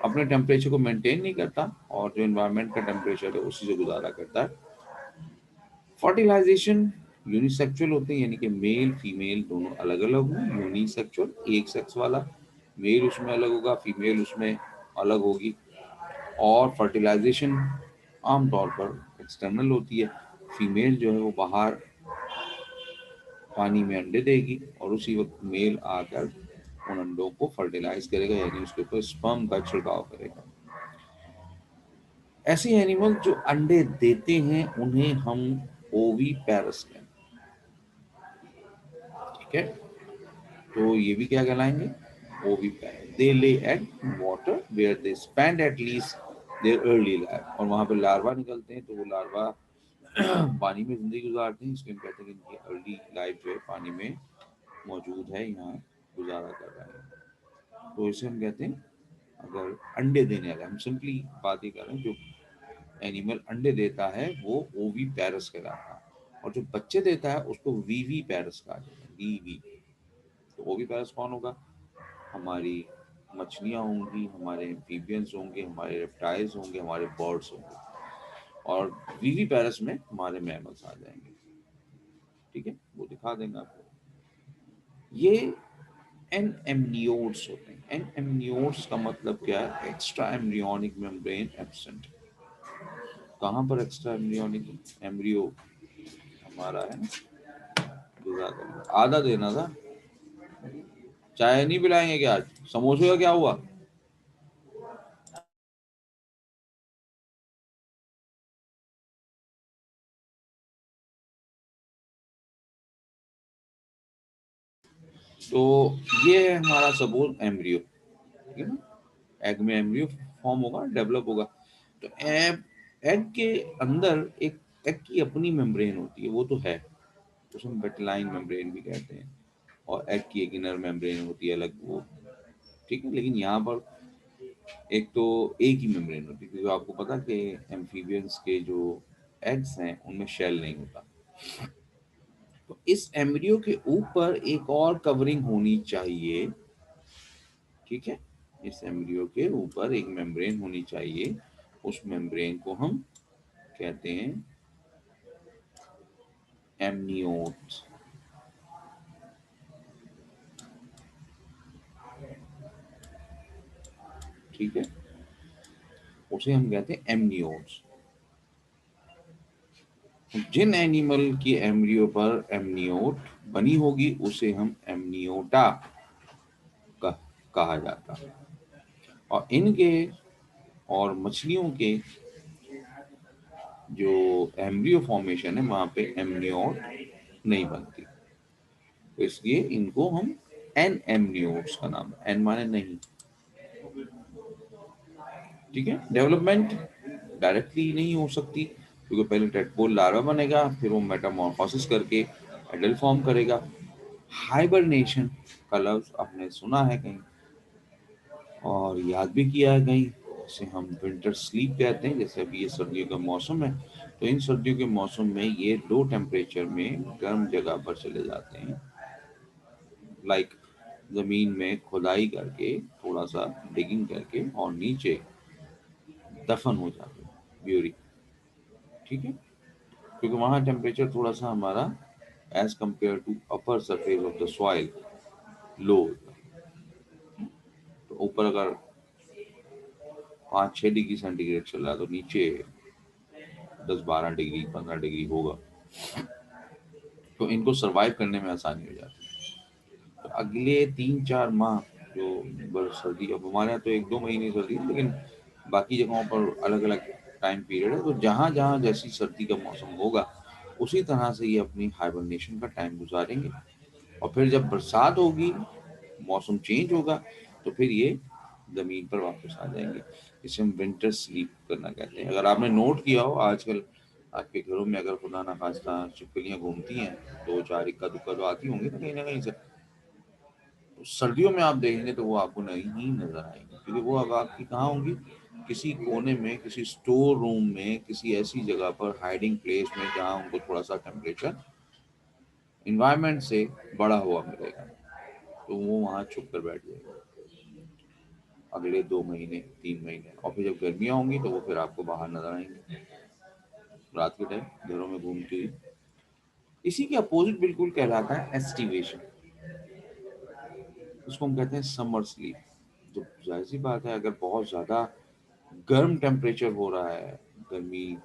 S1: अपने टेम्परेचर को मेंटेन नहीं करता और जो एनवायरनमेंट का टेम्परेचर है उसी से गुजारा करता है। फर्टिलाइजेशन यूनिसेक्सुअल होते हैं, यानी कि मेल फीमेल दोनों अलग अलग हों। यूनिसेक्सुअल एक सेक्स वाला, मेल उसमें अलग होगा, फीमेल उसमें अलग होगी। और फर्टिलाइजेशन आमतौर पर एक्सटर्नल होती है, फीमेल जो है वो बाहर पानी में अंडे देगी और उसी वक्त मेल आकर उन अंडों को फर्टिलाइज करेगा, यानी उसके ऊपर स्पर्म का छिड़काव करेगा। ऐसे एनिमल जो अंडे देते हैं उन्हें हम ओवीपैरस कहते हैं, ठीक है। तो ये भी क्या कहलाएंगे, oviparous. They lay egg water where they spend at least their early life, और वहां पर लार्वा निकलते हैं, तो वो लार्वा पानी में जिंदगी गुजारते हैं, इसलिए हम कहते हैं कि इनकी अर्ली लाइफ जो है पानी में मौजूद है, यहाँ गुजारा कर रहे हैं। तो इसे हम कहते हैं, अगर अंडे देने वाला, हम सिंपली बात ही कर रहे हैं, जो एनिमल अंडे देता है वो ओवी पैरस कहलाता है, और जो बच्चे देता है उसको वीवी पैरस कहा जाता है, वीवी। तो ओवी पैरस कौन होगा, हमारी मछलियाँ होंगी, हमारे एम्फीबियंस होंगे, हमारे रेप्टाइल्स होंगे, हमारे बर्ड्स होंगे, और वीवी पैरस में हमारे मैमल्स आ जाएंगे, ठीक है, वो दिखा देंगे आपको। ये एन एमनियोड्स होते हैं। एन एमनियोड्स का मतलब क्या है, एक्स्ट्रा एम्ब्रियोनिक मेम्ब्रेन एब्सेंट। कहाँ पर एक्स्ट्रा एम्ब्रियोनिक, एम्ब्रियो हमारा है ना, आधा देना था। चाय नहीं पिलाएंगे क्या आज, समोसे का क्या हुआ। तो ये है हमारा सपोज एम्ब्रियो, ठीक है ना, एग में एम्ब्रियो फॉर्म होगा, डेवलप होगा। तो एग एग के अंदर एक एग की अपनी मेम्ब्रेन होती है, वो तो है, उसे हम बेटलाइन मेम्ब्रेन भी कहते हैं, और एग की एक इनर मेम्ब्रेन होती है अलग, वो ठीक है। लेकिन यहाँ पर एक तो एक ही मेम्ब्रेन होती है, क्योंकि आपको पता है कि एम्फीबियंस के जो एग्स हैं उनमें शेल नहीं होता। तो इस एम्ब्रियो के ऊपर एक और कवरिंग होनी चाहिए, ठीक है, इस एम्ब्रियो के ऊपर एक मेम्ब्रेन होनी चाहिए, उस मेम्ब्रेन को हम कहते हैं एमनियोट, ठीक है, उसे हम कहते हैं एमनियोट्स। जिन एनिमल की एम्ब्रियो पर एमनियोट बनी होगी उसे हम एमनियोटा कह, कहा जाता है। और इनके और मछलियों के जो एम्ब्रियो फॉर्मेशन है वहां पे एमनियोट नहीं बनती, तो इसलिए इनको हम एन एमनियोट्स का नाम, एन माने नहीं, ठीक है। डेवलपमेंट डायरेक्टली नहीं हो सकती, क्योंकि पहले टेडपोल लार्वा बनेगा, फिर वो मेटामॉर्फोसिस करके एडल्ट फॉर्म करेगा। हाइबरनेशन का लफ्ज आपने सुना है कहीं और याद भी किया है कहीं, इसे हम विंटर स्लीप कहते हैं। जैसे अभी ये सर्दियों का मौसम है, तो इन सर्दियों के मौसम में ये लो टेम्परेचर में गर्म जगह पर चले जाते हैं, लाइक जमीन में खुदाई करके, थोड़ा सा डिगिंग करके, और नीचे दफन हो जाते हैं, ब्यूरी, ठीक है, क्योंकि वहाँ टेम्परेचर थोड़ा सा हमारा as compare to upper surface of the soil low होता है। तो ऊपर अगर 5-6 डिग्री सेंटीग्रेड चल रहा है, तो नीचे 10-12 डिग्री 15 डिग्री होगा, तो इनको सरवाइव करने में आसानी हो जाती है। तो अगले 3-4 माह जो सर्दी, अब हमारे यहाँ तो 1-2 महीने सर्दी है, लेकिन बाकी जगहों पर अलग अलग टाइम पीरियड है, तो जहाँ जहाँ जैसी सर्दी का मौसम होगा उसी तरह से ये अपनी हाइबरनेशन का टाइम गुजारेंगे। और फिर जब बरसात होगी, मौसम चेंज होगा, तो फिर ये जमीन पर वापस आ जाएंगे, जिसे हम विंटर स्लीप करना कहते हैं। अगर आपने नोट किया हो, आजकल आपके घरों में अगर खुदा ना खास्ता छिपकलियां घूमती हैं, 2-4 इक्का दुक्का तो आती होंगी ना कहीं से, तो सर्दियों में आप देखेंगे तो वो आपको नहीं नजर आएंगी, क्योंकि वो अब आपकी कहाँ होंगी, किसी कोने में, किसी स्टोर रूम में, किसी ऐसी जगह पर, हाइडिंग प्लेस में जहां उनको थोड़ा सा टेम्परेचर इन्वायरमेंट से बढ़ा हुआ मिलेगा, तो वो वहां छुप कर बैठ जाएगा अगले 2 महीने, 3 महीने। और फिर जब गर्मियां होंगी तो वो फिर आपको बाहर नजर आएंगे रात के टाइम घरों में घूमती हुई। इसी के अपोजिट बिल्कुल कहलाता है एस्टिवेशन। उसको हम कहते हैं समर स्लीप। जब जाहिर सी बात है, अगर बहुत ज्यादा गर्म टेम्परेचर हो रहा है, गर्मी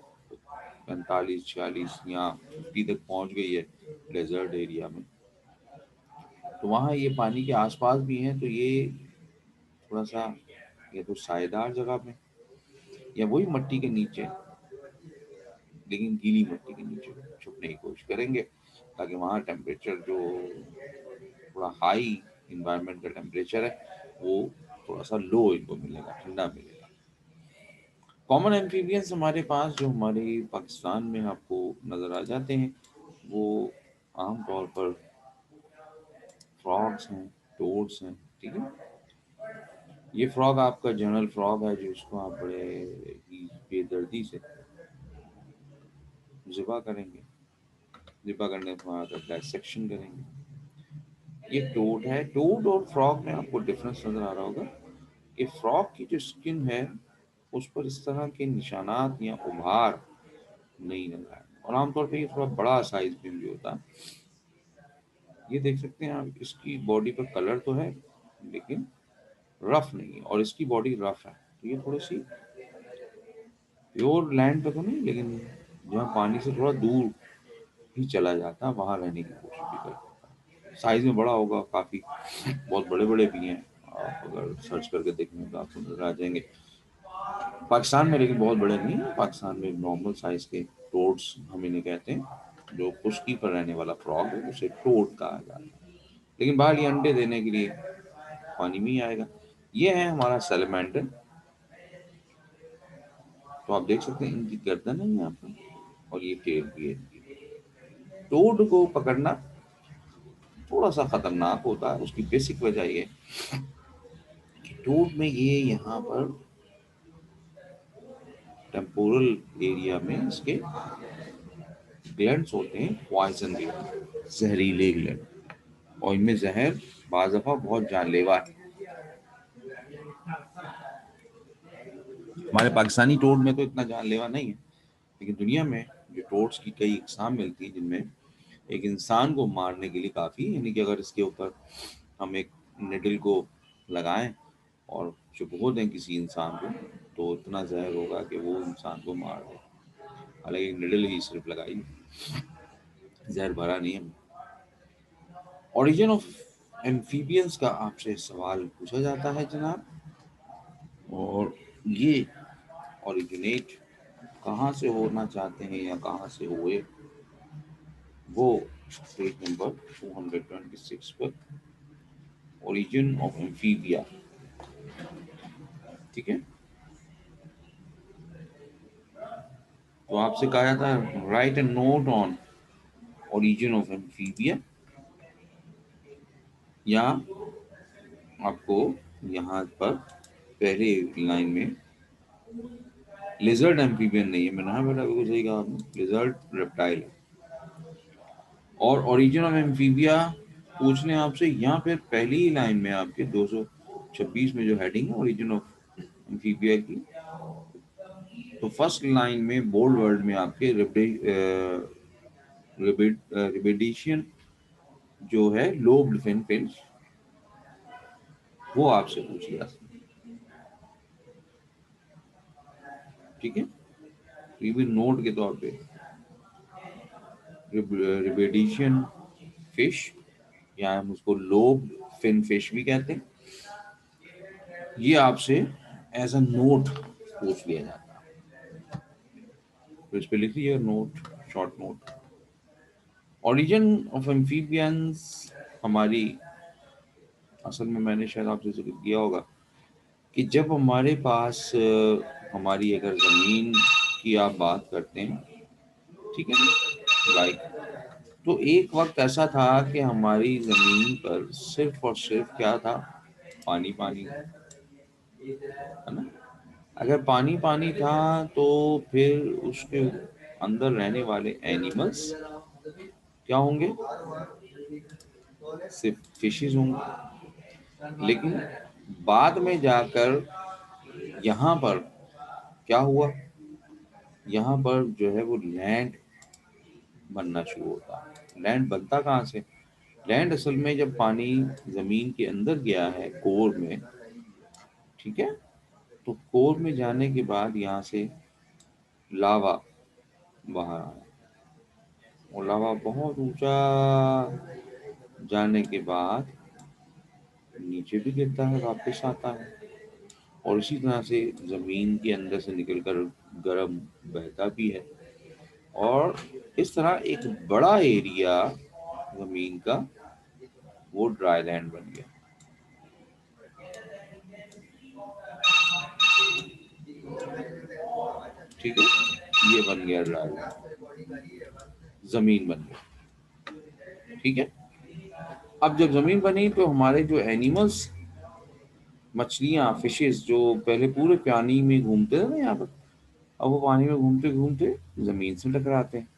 S1: 45, 46 या 50 तक पहुंच गई है डेजर्ट एरिया में, तो वहाँ ये पानी के आसपास भी हैं, तो ये थोड़ा सा या तो सायेदार जगह पे या वही मट्टी के नीचे, लेकिन गीली मिट्टी के नीचे छुपने की कोशिश करेंगे, ताकि वहाँ टेम्परेचर जो थोड़ा हाई इन्वायरमेंट का टेम्परेचर है वो थोड़ा सा लो इनको मिलेगा, ठंडा मिलेगा। कॉमन एम्फीबियंस हमारे पास जो हमारे पाकिस्तान में आपको नज़र आ जाते हैं, वो आमतौर पर फ्रॉग्स हैं, टोड्स हैं। ठीक है, ये फ्रॉग आपका जनरल फ्रॉग है, जिसको आप बड़े ही बेदर्दी से ज़िबा करेंगे, ज़िबा करने के बाद डायसेक्शन करेंगे। ये टोड है। टोड और फ्रॉग में आपको डिफरेंस नजर आ रहा होगा कि फ्रॉग की जो स्किन है उस पर इस तरह के निशानात या उभार नहीं नजर आए, और आमतौर पे ये थोड़ा बड़ा साइज में भी होता है। ये देख सकते हैं आप, इसकी बॉडी पर कलर तो है लेकिन रफ नहीं है, और इसकी बॉडी रफ है, तो ये थोड़ी सी प्योर लैंड पे तो नहीं, लेकिन जहाँ पानी से थोड़ा दूर ही चला जाता है वहां रहने की कोशिश भी करता है। साइज में बड़ा होगा काफी, बहुत बड़े बड़े भी हैं, आप अगर सर्च करके देखेंगे तो आपको नजर आ जाएंगे। पाकिस्तान में लेकिन बहुत बड़े नहीं है, पाकिस्तान में नॉर्मल साइज के टोड्स हम इन्हें कहते हैं। जो खुश्की पर रहने वाला फ्रॉग है उसे टोड कहा जाता है, लेकिन बाहर ये अंडे देने के लिए पानी में ही आएगा। ये है हमारा सैलमेंडर। तो आप देख सकते हैं इनकी गर्दन है यहाँ पर, और ये टेल भी है। टोड को पकड़ना थोड़ा सा खतरनाक होता है, उसकी बेसिक वजह ये कि टोड में ये यहाँ पर टेम्पोरल एरिया में इसके ग्लैंड्स होते हैं, पॉइजन ग्लैंड, जहरीले ग्लैंड, और इनमें जहर बाज दफा बहुत जानलेवा है। हमारे पाकिस्तानी टोड में तो इतना जानलेवा नहीं है, लेकिन दुनिया में जो टोड्स की कई इकसाम मिलती हैं, जिनमें एक इंसान को मारने के लिए काफ़ी, यानी कि अगर इसके ऊपर हम एक निडल को लगाएं और चुभो दें किसी इंसान को, तो इतना जहर होगा कि वो इंसान को मार दे। हालांकि निडल ही सिर्फ लगाई, जहर भरा नहीं है। ओरिजिन ऑफ एम्फीबियंस का आपसे सवाल पूछा जाता है जनाब, और ये ओरिजिनेट कहाँ से होना चाहते हैं या कहाँ से हुए, वो पेज नंबर 226 पर, ओरिजिन ऑफ एम्फीबिया। ठीक है, तो आपसे कहा जाता है right A note on origin of amphibia, या आपको यहाँ पर पहले लाइन में लिजर्ड एम्फीबियन नहीं है, मैंने हाँ बेटा बिल्कुल सही कहा आपने, लिजर्ड रेप्टाइल है। और ओरिजिन ऑफ एम्फीबिया पूछने आपसे, यहाँ पे पहली ही लाइन में आपके 226 में जो हेडिंग है ओरिजिन ऑफ एम्फीबिया की, तो फर्स्ट लाइन में बोल्ड वर्ड में आपके रिबेडिशियन जो है लोब्ड फिन फिन्स, वो आपसे पूछ लिया। ठीक है, तो ये भी नोट के तौर पे रिबेडिशियन फिश, या हम उसको लोब फिन फिश भी कहते हैं, ये आपसे एज अ नोट पूछ लिया जाता है। तो इस पे लिख लीजिए note, short note. Origin of amphibians हमारी, असल में मैंने शायद आपसे जिक्र किया होगा कि जब हमारे पास हमारी अगर ज़मीन की आप बात करते हैं, ठीक है ना, लाइक, तो एक वक्त ऐसा था कि हमारी ज़मीन पर सिर्फ और सिर्फ क्या था, पानी पानी, है ना। अगर पानी पानी था तो फिर उसके अंदर रहने वाले एनिमल्स क्या होंगे? सिर्फ फिशेस होंगे। लेकिन बाद में जाकर यहाँ पर क्या हुआ? यहाँ पर जो है वो लैंड बनना शुरू होता है। लैंड बनता कहाँ से? लैंड असल में जब पानी जमीन के अंदर गया है कोर में, ठीक है, तो कोर में जाने के बाद यहाँ से लावा बाहर आया, और लावा बहुत ऊंचा जाने के बाद नीचे भी गिरता है, वापस आता है, और इसी तरह से जमीन के अंदर से निकलकर गर्म बहता भी है, और इस तरह एक बड़ा एरिया जमीन का वो ड्राई लैंड बन गया। ठीक है, ये बन गया ड्राई लैंड, जमीन बन गई। ठीक है, अब जब जमीन बनी तो हमारे जो एनिमल्स, मछलियां, फिशेस जो पहले पूरे पानी में घूमते थे ना यहाँ पर, अब वो पानी में घूमते घूमते जमीन से टकराते हैं,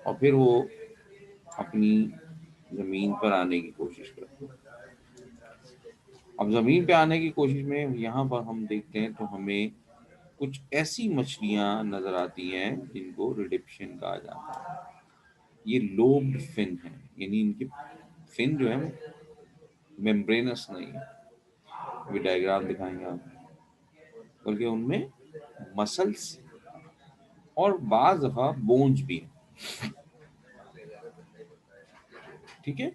S1: और फिर वो अपनी जमीन पर आने की कोशिश करते हैं। अब जमीन पे आने की कोशिश में यहाँ पर हम देखते हैं तो हमें कुछ ऐसी मछलियां नजर आती हैं जिनको रिडिप्शन कहा जाता है। ये लोब्ड फिन है, यानी इनके फिन जो है मेम्ब्रेनस नहीं है, भी डायग्राम दिखाएंगे आप, बल्कि उनमें मसल्स और बाज दफा बोन्स भी हैं। ठीक है,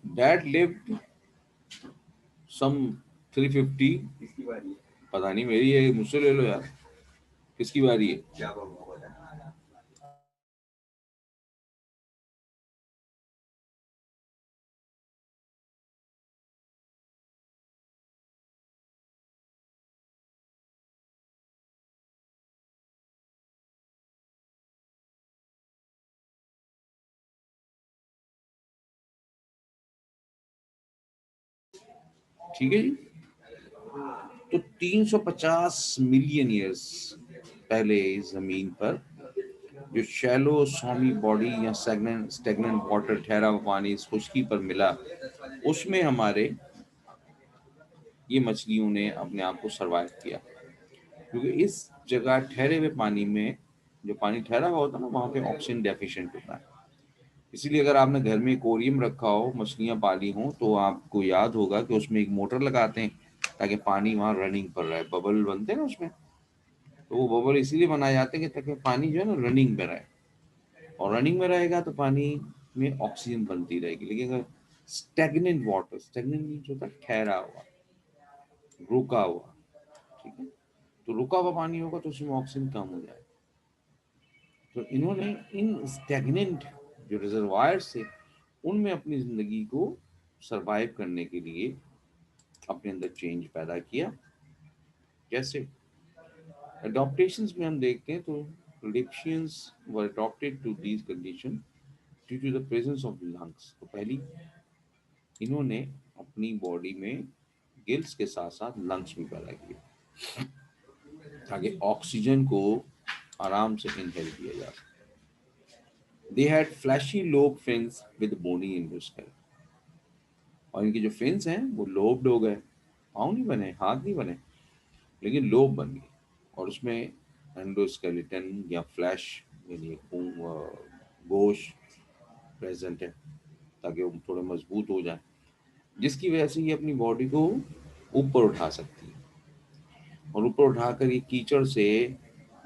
S1: दैट लिव्ड सम 350, पता नहीं, मेरी है, मुझसे ले लो यार, किसकी बारी है? ठीक है जी, तो 350 मिलियन ईयर्स पहले इस जमीन पर जो शैलो स्वामी बॉडी या स्टेगनेंट वाटर, ठहरा हुआ पानी इस खुश्की पर मिला, उसमें हमारे ये मछलियों ने अपने आप को सरवाइव किया। क्योंकि इस जगह ठहरे हुए पानी में, जो पानी ठहरा हुआ होता है ना, वहाँ पे ऑक्सीजन डेफिशिएंट होता है। इसीलिए अगर आपने घर में एक्वेरियम रखा हो, मछलियां पाली हो, तो आपको याद होगा कि उसमें एक मोटर लगाते हैं ताकि पानी वहाँ रनिंग पर रहे, बबल बनते हैं ना उसमें। तो वो बबल इसीलिए बनाए जाते हैं कि ताकि पानी जो है ना रनिंग में रहे, और रनिंग में रहेगा तो पानी में ऑक्सीजन बनती रहेगी। लेकिन अगर स्टेगनेंट वाटर, स्टेगनेंट मीन्स होता है ठहरा हुआ, रुका हुआ, ठीक है, तो रुका हुआ पानी होगा तो उसमें ऑक्सीजन कम हो जाएगा। तो इन्होंने इन स्टेगनेंट जो रिजर्वायर से, उनमें अपनी जिंदगी को सरवाइव करने के लिए अपने अंदर चेंज पैदा किया। जैसे अडॉप्टेशंस में हम देखते हैं तो rhipidistians were adopted to these condition due to the presence of lungs. तो पहली इन्होंने अपनी बॉडी में गिल्स के साथ साथ लंग्स भी पैदा किए ताकि ऑक्सीजन को आराम से इनहेल किया जा सके। They had fleshy lobe fins with bony endoskeleton, और इनके जो फिन्स हैं वो लोब्ड हो गए, पाँव नहीं बने, हाथ नहीं बने, लेकिन लोब बन गए, और उसमें एंडोस्केलेटन या फ्लैश, यानी गोश्त प्रेजेंट है, ताकि वो थोड़े मजबूत हो जाए, जिसकी वजह से ये अपनी बॉडी को ऊपर उठा सकती है, और ऊपर उठाकर ये कीचड़ से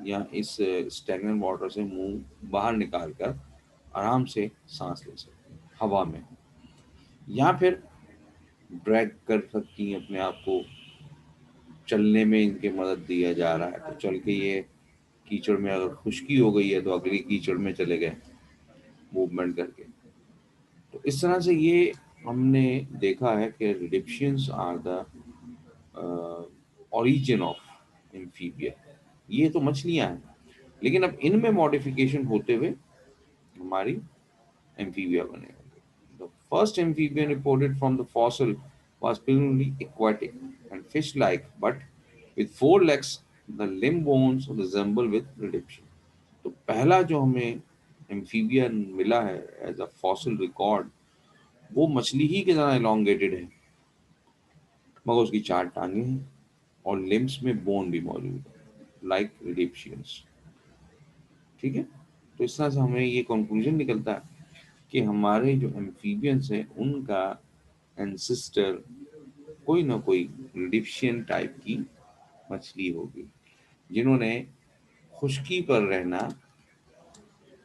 S1: या इस स्टैग्नेंट वाटर से मुंह बाहर निकाल कर आराम से सांस ले सकती है हवा में, या फिर ड्रैग कर सकती हैं अपने आप को, चलने में इनके मदद दिया जा रहा है, तो चल के ये कीचड़ में अगर खुश्की हो गई है तो अगली कीचड़ में चले गए मूवमेंट करके। तो इस तरह से ये हमने देखा है कि rhipidistians are the origin of amphibia. ये तो मछलियां हैं, लेकिन अब इनमें मॉडिफिकेशन होते हुए हमारी एम्फीबिया बने। The first amphibian reported from the fossil was presumably aquatic and fish-like, but With four legs, the limb bones resemble with reduction. तो पहला जो हमें एम्फीबियन मिला है एज अ फॉसिल रिकॉर्ड, वो मछली ही के तरह elongated है, मगर उसकी चार टांगे हैं और लिम्स में बोन भी मौजूद है, लाइक रिडिप्शियंस। ठीक है, तो इस तरह से हमें ये कंक्लूजन निकलता है कि हमारे जो एम्फीबियंस हैं उनका एंसेस्टर कोई ना कोई रिडिप्शियन टाइप की मछली होगी, जिन्होंने खुश्की पर रहना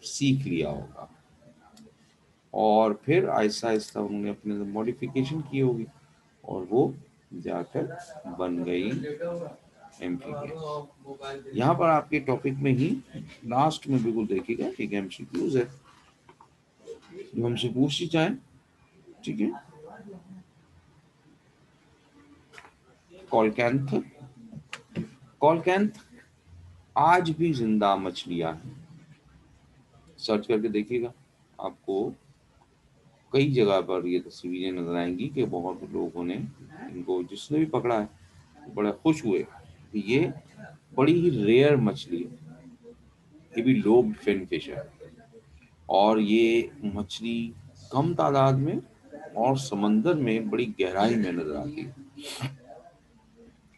S1: सीख लिया होगा और फिर आहिस्ता आहिस्ता उन्होंने अपने मॉडिफिकेशन की होगी और वो जाकर बन गई एम्फीबियन। यहाँ पर आपके टॉपिक में ही लास्ट में बिल्कुल देखिएगा एक एमसीक्यूज है जो हमसे पूछी जाए। ठीक है, कॉलकैंथ, कॉलकैंथ आज भी जिंदा मछलियां हैं। सर्च करके देखिएगा, आपको कई जगह पर ये तस्वीरें नजर आएंगी कि बहुत लोगों ने इनको, जिसने भी पकड़ा है बड़े खुश हुए कि ये बड़ी ही रेयर मछली है, ये भी लोब फिन फिश है और ये मछली कम तादाद में और समंदर में बड़ी गहराई में नजर आती है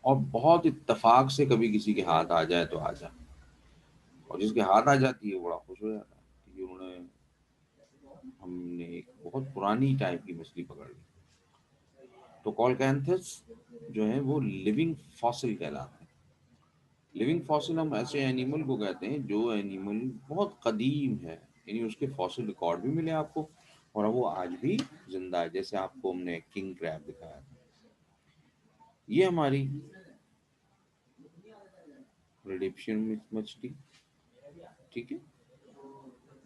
S1: और बहुत इत्तेफाक से कभी किसी के हाथ आ जाए तो आ जाए, और जिसके हाथ आ जाती है वो बड़ा खुश हो जाता है कि उन्होंने, हमने एक बहुत पुरानी टाइप की मछली पकड़ ली। तो कॉलकैंथस जो है वो लिविंग फॉसिल कहलाते हैं। लिविंग फॉसिल हम ऐसे एनिमल को कहते हैं जो एनिमल बहुत कदीम है, यानी उसके फॉसिल रिकॉर्ड भी मिले आपको और वो आज भी जिंदा है, जैसे आपको हमने किंग क्रैब दिखाया था। ये हमारी रिडिप्शियन मछली। ठीक है,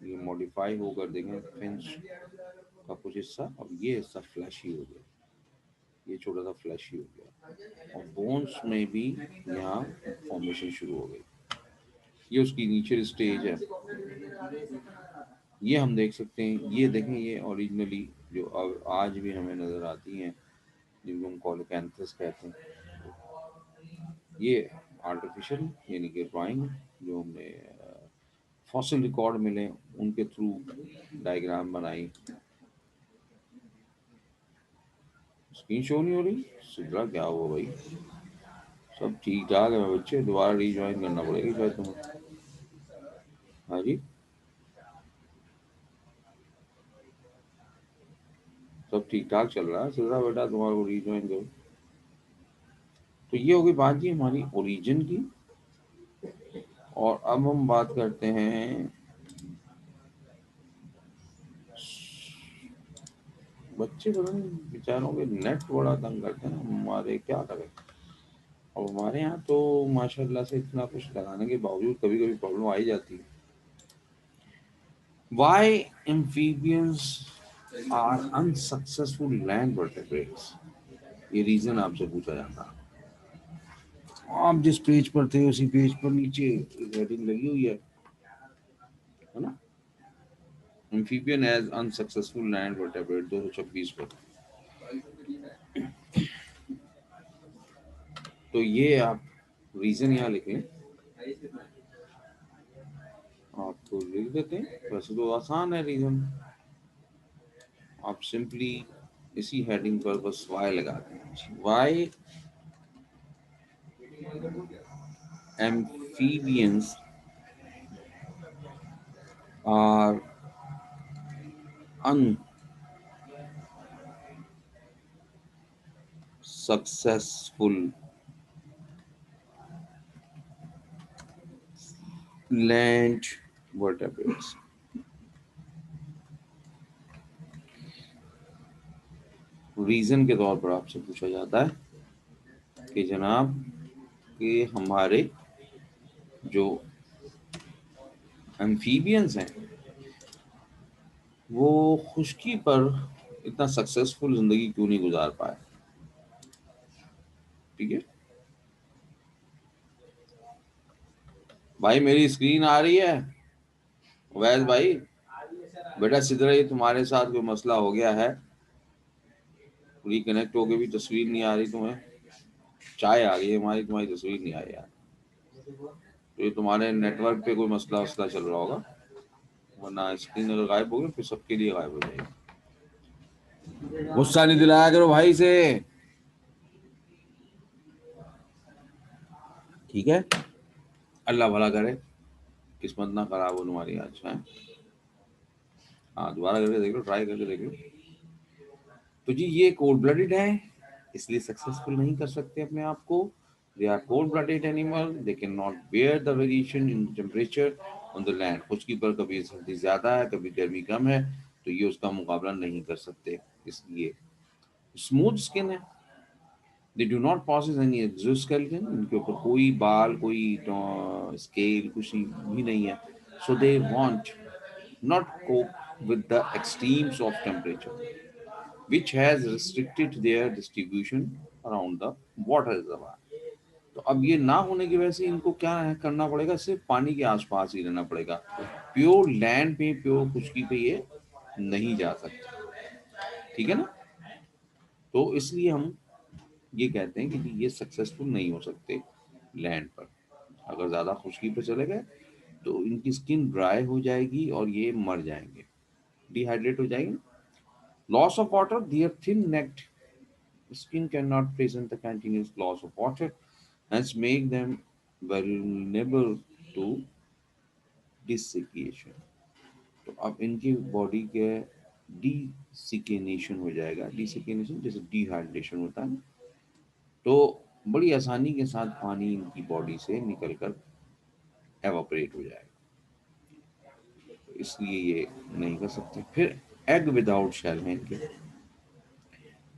S1: ये मॉडिफाई होकर देखें फिंच का कुछ हिस्सा, अब ये हिस्सा फ्लैशी हो गया, ये छोटा सा फ्लैशी हो गया और बोन्स में भी यहाँ फॉर्मेशन शुरू हो गई। ये उसकी इनिशियल स्टेज है। ये हम देख सकते हैं, ये देखें, ये ओरिजिनली जो अब आज भी हमें नजर आती हैं जिनको हम कॉलकैंथस कहते हैं, ये आर्टिफिशियल यानी कि ड्राइंग जो हमने फॉसिल रिकॉर्ड मिले उनके थ्रू डायग्राम बनाई। स्क्रीन शो नहीं हो रही, सिद्रा क्या हुआ भाई? सब ठीक ठाक है बच्चे, दोबारा रीज्वाइन करना पड़ेगा शायद तुम्हें। हाँ जी, सब ठीक ठाक चल रहा है सिद्रा बेटा, तुम्हारे को रीज्वाइन करो। तो ये होगी बात जी हमारी ओरिजिन की, और अब हम बात करते हैं, बच्चे पता नहीं बेचारों के नेट बड़ा तंग करते हैं, हमारे क्या करें। अब हमारे यहाँ तो माशाल्लाह से इतना कुछ लगाने के बावजूद कभी कभी प्रॉब्लम आ ही जाती है। Why amphibians are unsuccessful land vertebrates? ये रीजन आपसे पूछा जाता है। आप जिस पेज पर थे उसी पेज पर नीचे हेडिंग लगी हुई है ना, amphibian as unsuccessful land vertebrate 226 पर। तो ये आप रीजन यहाँ लिखें, आपको लिख देते हैं, वैसे तो आसान है रीजन, आप सिंपली इसी हेडिंग पर बस वाई लगा दें। Why amphibians are unsuccessful land vertebrates। Reason के तौर पर आपसे पूछा जाता है कि जनाब कि हमारे जो एम्फीबियंस हैं वो खुश्की पर इतना सक्सेसफुल जिंदगी क्यों नहीं गुजार पाए। ठीक है भाई, मेरी स्क्रीन आ रही है वैस भाई? बेटा सिद्धरा, ये तुम्हारे साथ कोई मसला हो गया है, रिकनेक्ट होके भी तस्वीर नहीं आ रही तुम्हें? चाय आ गई हमारी, तुम्हारी तस्वीर नहीं आई यार। तो ये तुम्हारे नेटवर्क पे कोई मसला वसला चल रहा होगा, वरना स्क्रीन अगर गायब होगी फिर सबके लिए गायब हो जाएगी। गुस्सा नहीं दिलाया करो भाई से, ठीक है? अल्लाह भला करे, किस्मत ना खराब हो तुम्हारी आज है। हाँ दोबारा करके देख लो, ट्राई करके देख लो। तो जी ये कोल्ड ब्लडेड है, इसलिए सक्सेसफुल नहीं कर सकते अपने आप को। They are cold blooded animal, they can not bear the variation in temperature on the land. खुशकी पर कभी सर्दी ज्यादा है, कभी गर्मी कम है, तो ये उसका मुकाबला नहीं कर सकते। इसलिए स्मूथ स्किन है, they do not possesses any exoskeleton, इनके ऊपर कोई बाल, कोई स्केल कुछ भी नहीं है। So they want not cope with the extremes of temperature, which has restricted their distribution around the water reservoir. तो अब ये ना होने की वजह से इनको क्या है करना पड़ेगा, सिर्फ पानी के आसपास ही रहना पड़ेगा। प्योर लैंड पे, प्योर खुशकी पे ये नहीं जा सकते, ठीक है ना? तो इसलिए हम ये कहते हैं कि ये सक्सेसफुल नहीं हो सकते लैंड पर। अगर ज्यादा खुशकी पे चले गए तो इनकी स्किन ड्राई हो जाएगी और ये मर जाएंगे, डिहाइड्रेट हो जाएंगे। Loss of water, their thin-necked skin cannot present the continuous loss of water, hence make them vulnerable to desiccation. तो अब इनकी बॉडी के डिसिकेनेशन हो जाएगा। डिसिकेनेशन जैसे डिहाइड्रेशन होता है, तो बड़ी आसानी के साथ पानी इनकी बॉडी से निकलकर एवापोरेट हो जाएगा, इसलिए ये नहीं कर सकते। फिर एग विदाउट शेल है इनके।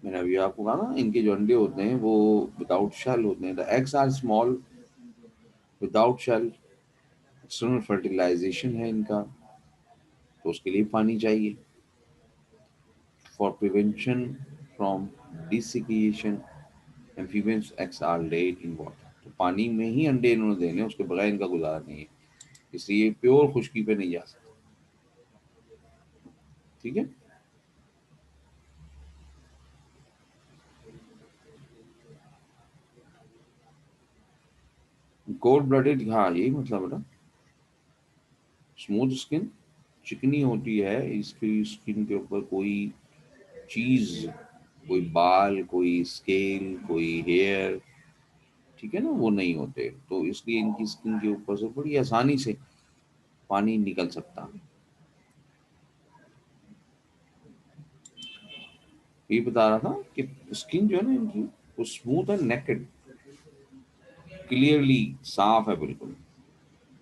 S1: मैंने अभी आपको कहा ना, इनके जो अंडे होते हैं वो विदाउट शेल होते हैं। The eggs are small without shell, external fertilization है इनका, तो उसके लिए पानी चाहिए। For prevention from desiccation, amphibians eggs are laid in water. तो पानी में ही अंडे इन्होंने देने, उसके बगैर इनका गुजारा नहीं है, इसलिए प्योर खुशकी पे नहीं जा सकते, ठीक है? कोल्ड ब्लडेड, हाँ यही मतलब बेटा। स्मूथ स्किन, चिकनी होती है, इसकी स्किन के ऊपर कोई चीज, कोई बाल, कोई स्केल, कोई हेयर, ठीक है ना, वो नहीं होते। तो इसलिए इनकी स्किन के ऊपर से बड़ी आसानी से पानी निकल सकता है। ये बता रहा था कि स्किन जो है ना इनकी, वो स्मूथ है, नेकेड, क्लियरली साफ है बिल्कुल।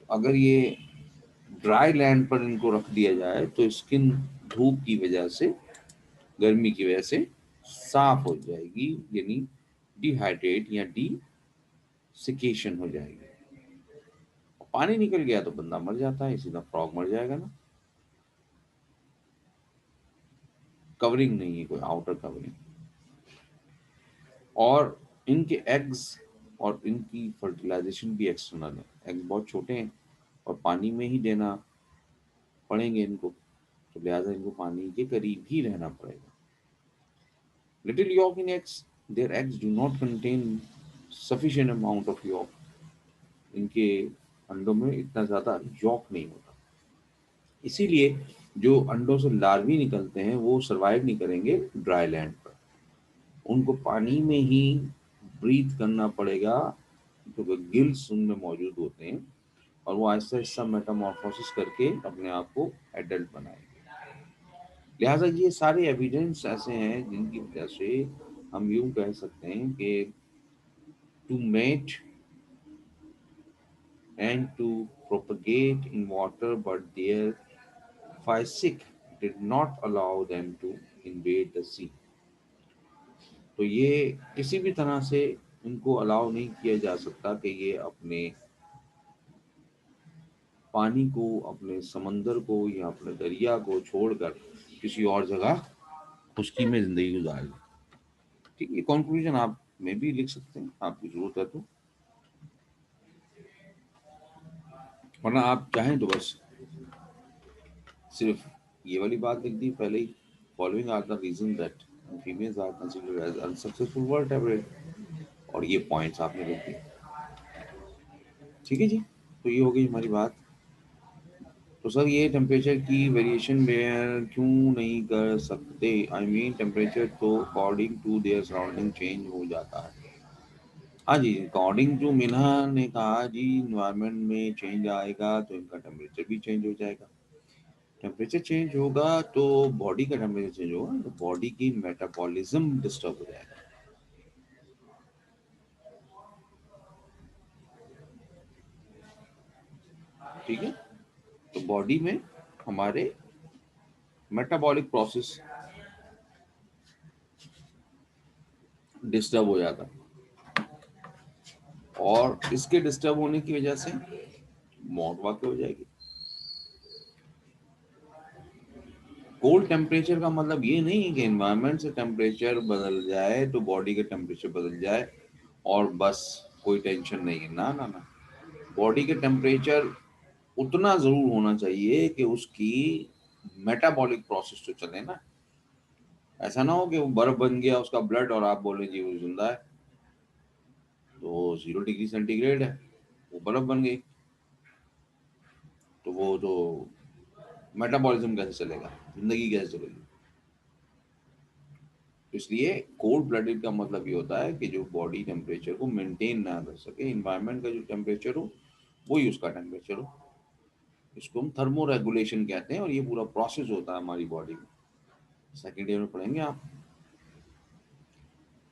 S1: अगर ये ड्राई लैंड पर इनको रख दिया जाए तो स्किन धूप की वजह से, गर्मी की वजह से साफ हो जाएगी, यानी डिहाइड्रेट या डिसिकेशन हो जाएगी। पानी निकल गया तो बंदा मर जाता है, सीधा फ्रॉग मर जाएगा ना। कवरिंग नहीं है, कोई आउटर कवरिंग। और इनके एग्स और इनकी फर्टिलाइजेशन भी एक्सटर्नल है, एग्स बहुत छोटे हैं और पानी में ही देना पड़ेंगे इनको, तो लिहाजा इनको पानी के करीब ही रहना पड़ेगा। Little yolk in eggs, their eggs do not contain sufficient amount of yolk। इनके अंडों में इतना ज्यादा यॉक नहीं होता, इसीलिए जो अंडों से लार्वी निकलते हैं वो सरवाइव नहीं करेंगे ड्राई लैंड पर, उनको पानी में ही ब्रीथ करना पड़ेगा, क्योंकि गिल्स उनमें मौजूद होते हैं और वो आहिस्ता आहिस्ता मेटामॉर्फोसिस करके अपने आप को एडल्ट बनाएंगे। लिहाजा ये सारे एविडेंस ऐसे हैं जिनकी वजह से हम यूं कह सकते हैं कि to mate and to propagate in water, but their physique did not allow them to invade the sea। तो ये किसी भी तरह से इनको अलाउ नहीं किया जा सकता कि ये अपने पानी को, अपने समंदर को या अपने दरिया को छोड़कर किसी और जगह खुशकी में जिंदगी गुजार ले। ठीक है, कंक्लूजन आप में भी लिख सकते हैं, आपकी जरूरत है तो, वरना आप चाहें तो बस सिर्फ ये वाली बात लिख दी पहले ही। Following are the reason that females are considered as unsuccessful vertebrate। और ये पॉइंट्स आपने लिख दिए। ठीक है जी, तो ये हो गई हमारी बात। तो सर ये टेम्परेचर की वेरिएशन बेयर क्यों नहीं कर सकते? आई मीन टेम्परेचर तो according to their surrounding change हो जाता है। हाँ जी, अकॉर्डिंग टू मिन्हा ने कहा जी, इन्वायरमेंट में चेंज आएगा तो इनका टेम्परेचर भी चेंज हो जाएगा। टेम्परेचर चेंज होगा तो बॉडी का टेम्परेचर चेंज होगा, तो बॉडी की मेटाबॉलिज्म डिस्टर्ब हो जाएगा। ठीक है, तो बॉडी में हमारे मेटाबॉलिक प्रोसेस डिस्टर्ब हो जाता है, और इसके डिस्टर्ब होने की वजह से मौत वाकई हो जाएगी। कोल्ड टेम्परेचर का मतलब ये नहीं है कि एनवायरनमेंट से टेम्परेचर बदल जाए तो बॉडी का टेम्परेचर बदल जाए और बस कोई टेंशन नहीं है। ना ना ना, बॉडी के टेम्परेचर उतना जरूर होना चाहिए कि उसकी मेटाबॉलिक प्रोसेस तो चले ना। ऐसा ना हो कि वो बर्फ बन गया उसका ब्लड और आप बोले जी वो जिंदा है, तो 0 डिग्री सेंटीग्रेड है, वो बर्फ बन गई, तो वो तो मेटाबॉलिज्म कैसे चलेगा, जिंदगी कैसे चलेगी? तो इसलिए कोल्ड ब्लडेड का मतलब ये होता है कि जो बॉडी टेम्परेचर को मेंटेन ना कर सके, इन्वायरमेंट का जो टेम्परेचर हो वही उसका टेम्परेचर हो। इसको हम थर्मो रेगुलेशन कहते हैं, और ये पूरा प्रोसेस होता है हमारी बॉडी में। सेकेंड ईयर में पढ़ेंगे आप।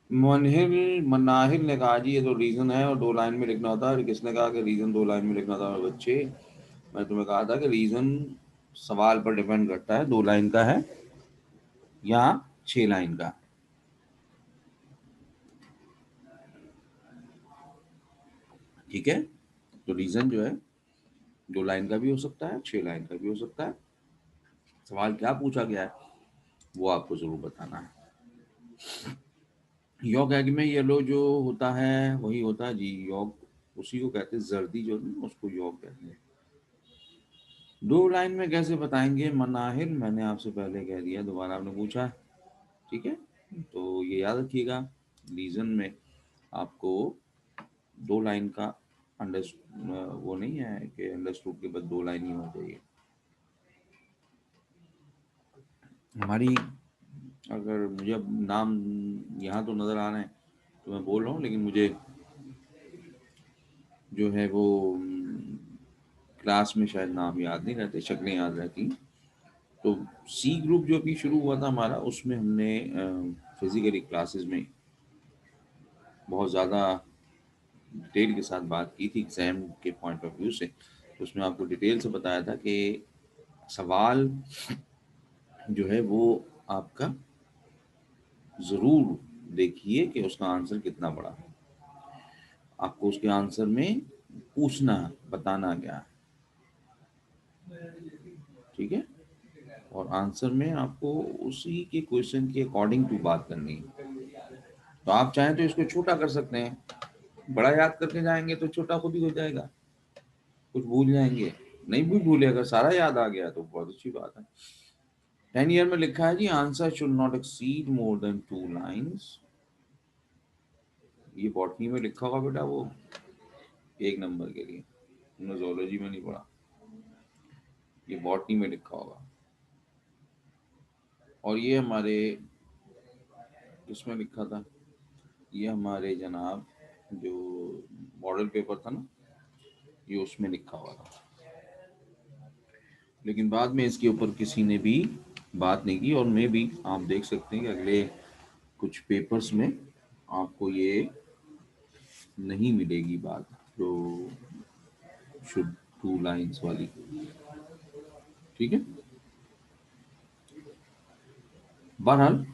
S1: मनहिर मनाहिर ने कहा जी ये तो रीजन है और 2 लाइन में लिखना होता है। किसने कहा कि रीजन 2 लाइन में लिखना था? बच्चे, मैं तुम्हें कहा था कि रीजन सवाल पर डिपेंड करता है, 2 लाइन का है या 6 लाइन का। ठीक है, तो रीजन जो है 2 लाइन का भी हो सकता है, 6 लाइन का भी हो सकता है। सवाल क्या पूछा गया है वो आपको जरूर बताना है। योग एग में येलो जो होता है वही होता है जी योग, उसी को कहते हैं जर्दी जो है उसको योग कहते हैं। 2 लाइन में कैसे बताएंगे मनाहिर? मैंने आपसे पहले कह दिया, दोबारा आपने पूछा। ठीक है, तो ये याद रखिएगा, रीजन में आपको 2 लाइन का अंडर वो नहीं है कि अंडरस्टूड के बाद 2 लाइन ही होना चाहिए। हमारी, अगर मुझे अब नाम यहाँ तो नज़र आ रहे हैं तो मैं बोल रहा हूँ, लेकिन मुझे जो है वो क्लास में शायद नाम याद नहीं रहते, शक्लें याद रहती। तो सी ग्रुप जो अभी शुरू हुआ था हमारा, उसमें हमने फिजिकली क्लासेस में बहुत ज़्यादा डिटेल के साथ बात की थी एग्जाम के पॉइंट ऑफ व्यू से। तो उसमें आपको डिटेल से बताया था कि सवाल जो है वो आपका ज़रूर देखिए कि उसका आंसर कितना बड़ा है। आपको उसके आंसर में पूछना, बताना क्या है। ठीक है, और आंसर में आपको उसी के क्वेश्चन के अकॉर्डिंग टू बात करनी है। तो आप चाहें तो इसको छोटा कर सकते हैं, बड़ा याद करके जाएंगे तो छोटा खुद ही हो जाएगा। कुछ भूल जाएंगे, नहीं भी भूले, अगर सारा याद आ गया तो बहुत अच्छी बात है। 10 ईयर में लिखा है जी answer should not exceed more than 2 lines. ये बॉटनी में लिखा होगा बेटा, वो 1 नंबर के लिए। तुमने जोलॉजी में नहीं पढ़ा, ये बॉटनी में लिखा होगा। और ये हमारे किसमें लिखा था? ये हमारे जनाब जो मॉडल पेपर था ना, ये उसमें लिखा हुआ था। लेकिन बाद में इसके ऊपर किसी ने भी बात नहीं की, और मैं भी आप देख सकते हैं कि अगले कुछ पेपर्स में आपको ये नहीं मिलेगी बात, जो शुड 2 लाइन्स वाली। ठीक है, बहरहाल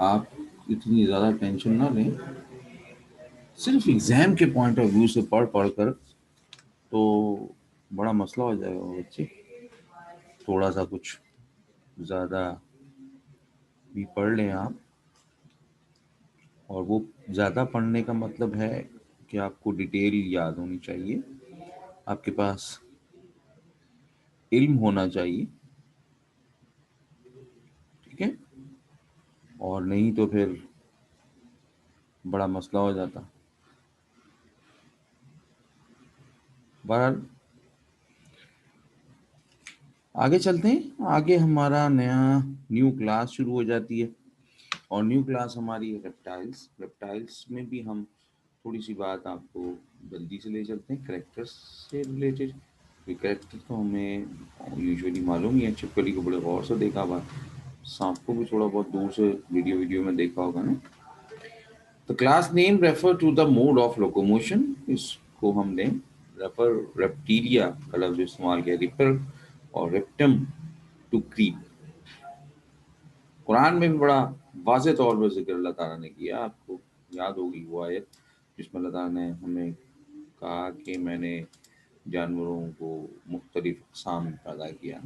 S1: आप इतनी ज़्यादा टेंशन ना लें, सिर्फ एग्जाम के पॉइंट ऑफ व्यू से पढ़ पढ़ कर तो बड़ा मसला हो जाएगा बच्चे। थोड़ा सा कुछ ज़्यादा भी पढ़ लें आप, और वो ज़्यादा पढ़ने का मतलब है कि आपको डिटेल याद होनी चाहिए, आपके पास इल्म होना चाहिए। ठीक है, और नहीं तो फिर बड़ा मसला हो जाता। बहरहाल आगे चलते हैं। आगे हमारा नया न्यू क्लास शुरू हो जाती है, और न्यू क्लास हमारी है रेप्टाइल्स। रेप्टाइल्स में भी हम थोड़ी सी बात आपको जल्दी से ले चलते हैं करेक्टर्स से रिलेटेड। करेक्टर तो हमें यूजुअली मालूम ही है, छिपकली को बड़े गौर से देखा हुआ, सांप को भी थोड़ा बहुत दूर से वीडियो वीडियो में देखा होगा ना। The class name refer to the mode of locomotion, इसको हमने रेफर रेप्टीलिया का लफ्ज इस्तेमाल किया, रिपर और रेप्टम टू क्रीप। कुरान में भी बड़ा वाज़ेह तौर पर जिक्र अल्लाह ताला ने किया, आपको याद होगी वो आयत जिसमें अल्लाह ताला ने हमें कहा कि मैंने जानवरों को मुख्तलिफ अक़साम में पैदा किया।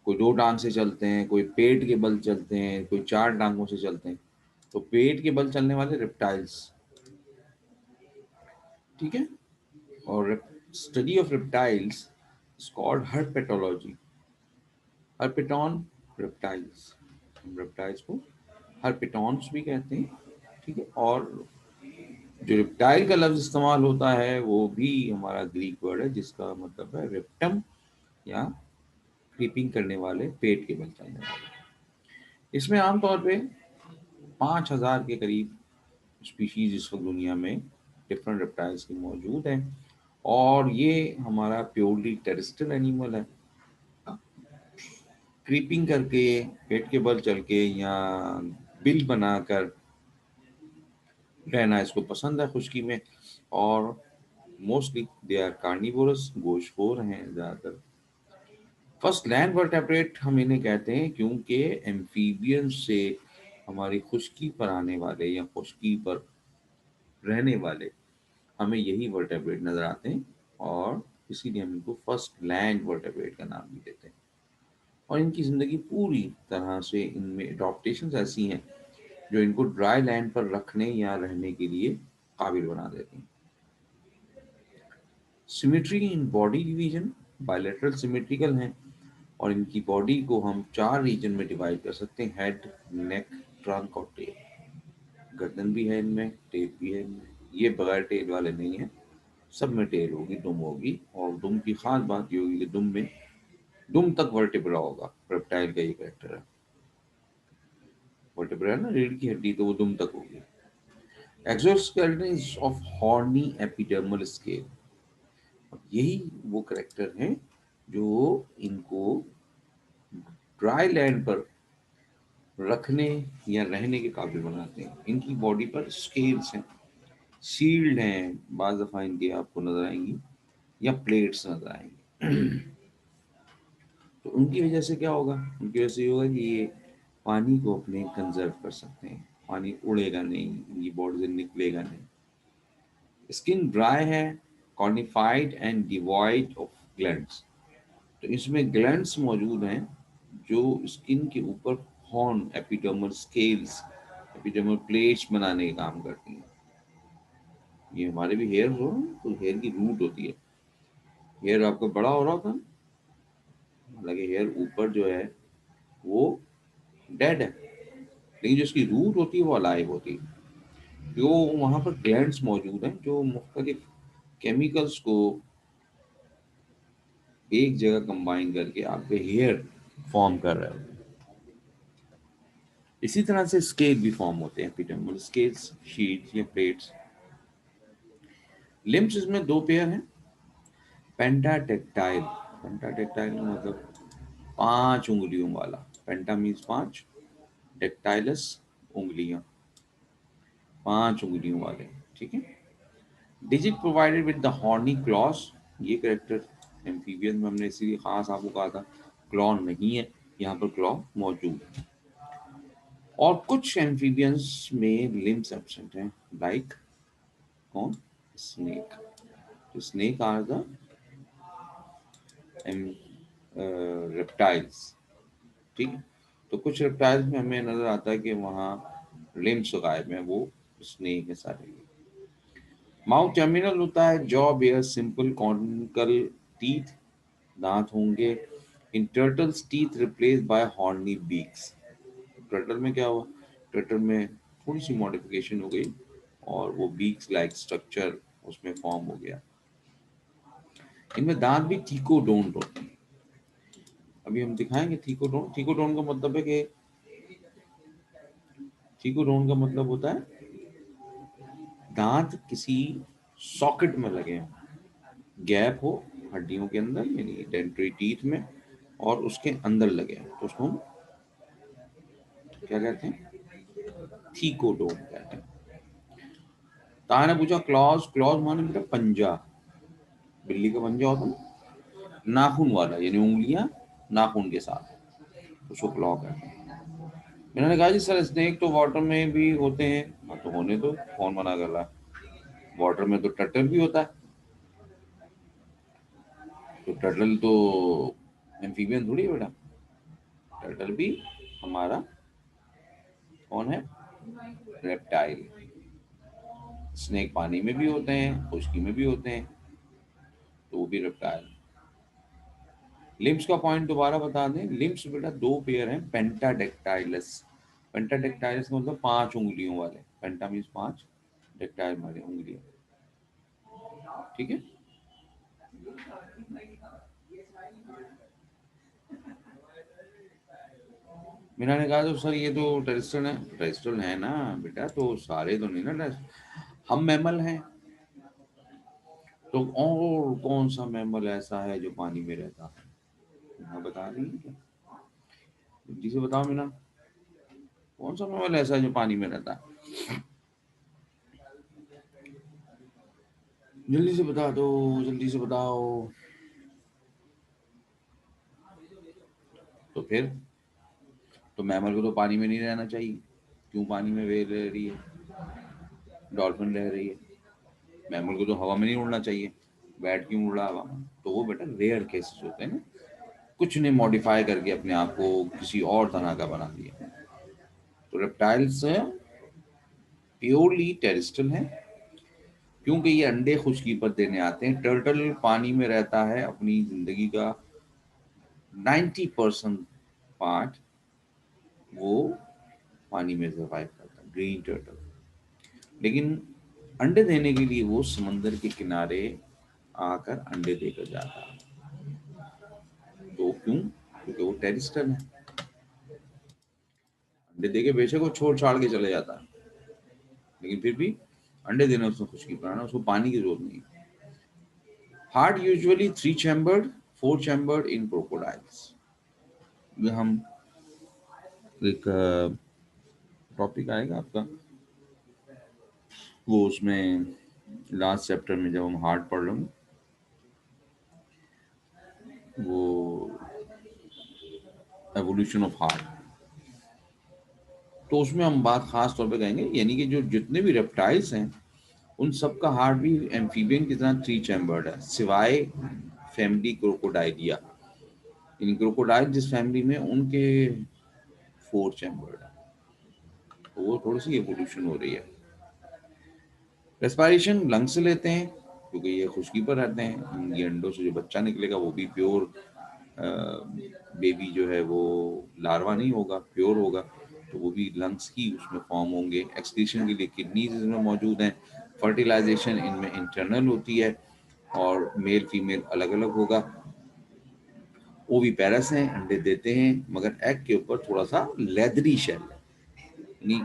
S1: कोई दो टांग से चलते हैं, कोई पेट के बल चलते हैं, कोई चार टांगों से चलते हैं। तो पेट के बल चलने वाले रेप्टाइल्स, ठीक है। और study of reptiles is called herpetology. Herpeton reptiles, हम रेप्टाइल्स को हर्पेटॉन्स भी कहते हैं, ठीक है। और जो रेप्टाइल का लफ्ज इस्तेमाल होता है वो भी हमारा ग्रीक वर्ड है जिसका मतलब है रेप्टम, या क्रीपिंग करने वाले, पेट के बल चलने वाले। इसमें आमतौर पे 5,000 के करीब स्पीशीज इस वक्त दुनिया में डिफरेंट रेप्टाइल्स की मौजूद हैं, और ये हमारा प्योरली टेरेस्ट्रियल एनिमल है। क्रीपिंग करके, पेट के बल चल के, या बिल बनाकर रहना इसको पसंद है खुश्की में। और मोस्टली दे आर कार्निवोरस, गोश्तखोर हैं ज़्यादातर। फर्स्ट लैंड वर्टेब्रेट हम इन्हें कहते हैं क्योंकि एम्फीबियन से हमारी खुश्की पर आने वाले या खुश्की पर रहने वाले हमें यही वर्टेब्रेट नज़र आते हैं, और इसीलिए हम इनको फर्स्ट लैंड वर्टेब्रेट का नाम भी देते हैं। और इनकी ज़िंदगी पूरी तरह से, इनमें एडॉप्टेशंस ऐसी हैं जो इनको ड्राई लैंड पर रखने या रहने के लिए काबिल बना देती हैं। Symmetry in body division, bilateral symmetrical हैं, और इनकी बॉडी को हम 4 रीजन में डिवाइड कर सकते हैं: हेड, नेक, ट्रंक और टेल। गर्दन भी है इनमें, टेल भी है इनमें। ये बगैर टेल वाले नहीं है, सब में टेल होगी, दुम होगी। और दुम की खास बात ये होगी कि दुम में, दुम तक वर्टिब्रा होगा। रेप्टाइल का ये कैरेक्टर है। वर्टिब्रा है ना, रीढ़ की हड्डी, तो वो दुम तक होगी। Exoskeleton is of horny epidermal scale. यही वो कैरेक्टर हैं जो इनको ड्राई लैंड पर रखने या रहने के काबिल बनाते हैं। इनकी बॉडी पर स्केल्स हैं, शील्ड हैं, बाज दफा इनके आपको नजर आएंगी, या प्लेट्स नजर आएंगी। तो उनकी वजह से क्या होगा? उनकी वजह से ये होगा कि ये पानी को अपने कंजर्व कर सकते हैं, पानी उड़ेगा नहीं, इनकी बॉडी से निकलेगा नहीं। स्किन ड्राई है, cornified and devoid of glands. तो इसमें ग्लैंड्स मौजूद हैं जो स्किन के ऊपर horn, epidermal scales, epidermal plates बनाने का काम करती हैं। ये हमारे भी हेयर हो, तो हेयर की रूट होती है। हेयर आपका बड़ा हो रहा था, हालांकि हेयर ऊपर जो है वो डेड है, लेकिन जो इसकी रूट होती है वो अलाइव होती है। जो वहाँ पर ग्लैंड्स मौजूद हैं जो मुख्तलिफ केमिकल्स को एक जगह कंबाइन करके आपके हेयर फॉर्म कर रहे हैं। इसी तरह से स्केल भी फॉर्म होते हैं, एपिडर्मल स्केल्स, शीट्स या प्लेट्स। लिम्स इसमें दो पेयर हैं, पेंटाटेक्टाइल। पेंटाटेक्टाइल मतलब 5 उंगलियों वाला। पेंटा मीन्स 5, टेक्टाइलस उंगलियां, 5 उंगलियों वाले, ठीक है। Digit provided with the horny claws. ये करेक्टर एम्फीबियन में हमने इसीलिए खास आपको कहा था क्लॉ नहीं है, यहाँ पर क्लॉ मौजूद है। और कुछ एम्फीबियंस में लिम्स एब्सेंट हैं, लाइक कौन? स्नेक। तो स्नेक आर द रेप्टाइल्स, ठीक है। तो कुछ रेप्टाइल्स में हमें नजर आता है कि वहाँ लिम्स गायब हैं, वो स्नेक है सारे। माउथ टर्मिनल होता है, jaw bear simple conical teeth, दांत होंगे। In turtles teeth replace by horny beaks. Turtle में क्या हुआ? टर्टल में थोड़ी सी मॉडिफिकेशन हो गई और वो बीक्स लाइक स्ट्रक्चर उसमें फॉर्म हो गया। इनमें दांत भी थीकोडोंट होते हैं। अभी हम दिखाएंगे थीकोडोंट। थीकोडोंट का मतलब है कि थीकोडोंट का मतलब होता है दांत किसी सॉकेट में लगे हों, गैप हो हड्डियों के अंदर यानी डेंटरी टीथ में, और उसके अंदर लगे हों, तो उसको हम क्या कहते हैं, थीकोडोंट कहते हैं। ताया ने पूछा क्लॉज, क्लॉज माने बेटा पंजा, बिल्ली का पंजा होता है ना, नाखून वाला, यानी उंगलियां नाखून के साथ, उसको क्लॉ कहते हैं। मैंने कहा जी सर स्नेक तो वाटर में भी होते हैं। हाँ तो होने दो, कौन मना कर रहा है। वाटर में तो टर्टल भी होता है, तो टर्टल तो एम्फीबियन थोड़ी है बेटा। टर्टल भी हमारा कौन है, रेप्टाइल। स्नेक पानी में भी होते हैं, खुश्की में भी होते हैं, तो वो भी रेप्टाइल। लिम्स का पॉइंट दोबारा बता दें। लिम्स बेटा दो पेयर हैं, पेंटाडेक्टाइलस। पेंटाडेक्टाइलस का मतलब 5 उंगलियों वाले, पेंटा मीन्स 5, डेक्टाइल वाले उंगलियां, ठीक है। मीना ने कहा तो सर ये तो टेरेस्ट्रियल है। टेरेस्ट्रियल है ना बेटा, तो सारे तो नहीं ना हम मैमल हैं। तो और कौन सा मैमल ऐसा है जो पानी में रहता है, मैं बता रही हूँ क्या, जल्दी से बताओ मीना, कौन सा मैमल ऐसा है जो पानी में रहता है, जल्दी से बता दो, जल्दी से बताओ। तो फिर तो मैमल को तो पानी में नहीं रहना चाहिए। क्यों पानी में वेल रह रही है, डॉल्फिन रह रही है। मैमल को तो हवा में नहीं उड़ना चाहिए, बैट क्यों उड़ रहा हवा में। तो वो बेटा रेयर केसेस होते हैं ना, कुछ ने मॉडिफाई करके अपने आप को किसी और तरह का बना दिया। तो रेप्टाइल्स प्योरली टेरेस्ट्रियल हैं, क्योंकि ये अंडे खुशकी पर देने आते हैं। टर्टल पानी में रहता है अपनी जिंदगी का 90% पार्ट, वो पानी में सर्वाइव करता है, ग्रीन टर्टल। लेकिन अंडे देने के लिए वो समंदर के किनारे आकर अंडे देकर जाता है। तो क्यों, क्योंकि वो टेरिस्टल है। अंडे देके बेशक वो छोड़ छाड़ के चले जाता है, लेकिन फिर भी अंडे देना उसको खुशकी बनाना, उसको पानी की जरूरत नहीं। हार्ट यूजुअली 3 चैम्बर्ड, 4 चैम्बर्ड इन क्रोकोडाइल्स। हम एक टॉपिक आएगा आपका, वो उसमें लास्ट चैप्टर में जब हम हार्ट पढ़ रहे होंगे, वो एवोल्यूशन ऑफ हार्ट, तो उसमें हम बात खास तौर पे करेंगे, यानी कि जो जितने भी रेप्टाइल्स हैं उन सब का हार्ट भी एम्फीबियन की तरह 3 चैम्बर्ड है, सिवाय फैमिली क्रोकोडाइलिया। यानी क्रोकोडाइल जिस फैमिली में, उनके 4 चैम्बर्ड है। तो वो थोड़ी सी एवोल्यूशन हो रही है। रेस्पायरेशन लंग से लेते हैं, क्योंकि ये खुशकी पर रहते हैं। ये अंडों से जो बच्चा निकलेगा वो भी प्योर बेबी जो है वो लार्वा नहीं होगा, प्योर होगा। तो वो भी लंग्स ही उसमें फॉर्म होंगे। एक्सक्रीशन के लिए किडनीज इसमें मौजूद हैं। फर्टिलाइजेशन इनमें इंटरनल होती है, और मेल फीमेल अलग अलग होगा। वो भी पैरस हैं, अंडे देते हैं, मगर एग के ऊपर थोड़ा सा लेदरी शेल है। यानी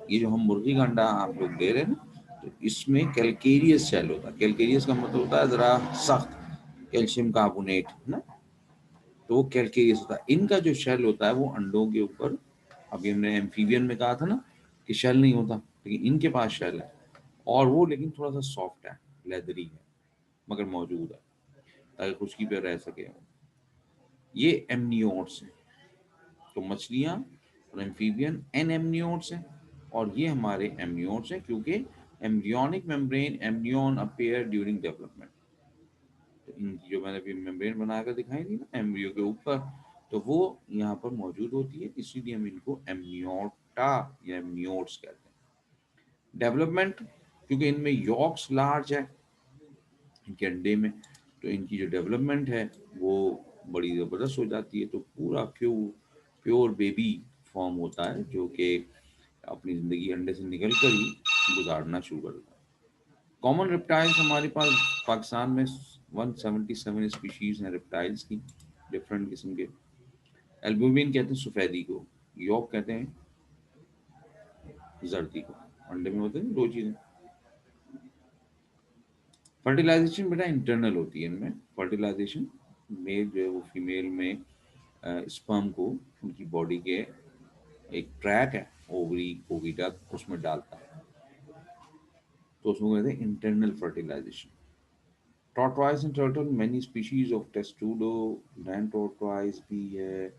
S1: ये जो हम मुर्गी का अंडा आप लोग दे रहे हैं ना, तो इसमें कैलकेरियस शेल होता है। कैलकेरियस का मतलब होता है जरा सख्त, कैल्शियम कार्बोनेट है ना, तो वो कैलकेरियस होता है। इनका जो शेल होता है वो अंडों के ऊपर, अभी हमने एम्फीबियन में कहा था ना कि शेल नहीं होता, लेकिन इनके पास शेल है, और वो लेकिन थोड़ा सा सॉफ्ट है, लेदरी है, मगर मौजूद है, ताकि खुशकी पे रह सके। ये एमनियोट्स हैं। तो मछलियां और एम्फीबियन एन एमनियोट्स हैं, और ये हमारे एमनियोट्स हैं, क्योंकि embryonic membrane amnion appear during development. तो इनकी जो मैंने अभी मेम्ब्रेन बनाकर दिखाई थी ना एम्ब्रियो के ऊपर, तो वो यहाँ पर मौजूद होती है, इसीलिए हम इनको एमनियोटा या एमनियोट्स कहते हैं। डेवलपमेंट, क्योंकि इनमें यॉक्स लार्ज है इनके अंडे में, तो इनकी जो डेवलपमेंट है वो बड़ी ज़बरदस्त हो जाती है। तो पूरा प्योर प्योर बेबी फॉर्म होता है, जो कि अपनी जिंदगी अंडे से निकल कर ही गुजारना शुरू कर देता है। कॉमन रेप्टाइल्स हमारे पास पाकिस्तान में 177 स्पीशीज हैं रेप्टाइल्स की, डिफरेंट किस्म के। एल्ब्यूमिन कहते हैं सफेदी को, यॉक कहते हैं जर्दी को। अंडे में होते हैं दो चीजें। फर्टिलाइजेशन बेटा इंटरनल होती है इनमें। फर्टिलाइजेशन मेल जो है वो फीमेल में स्पर्म को उनकी बॉडी के एक ट्रैक है ओवरी ओविडा उसमें डालता है, तो उसको कहते हैं internal fertilization. Tortoise and turtle, many species of Testudo, land tortoise भी है,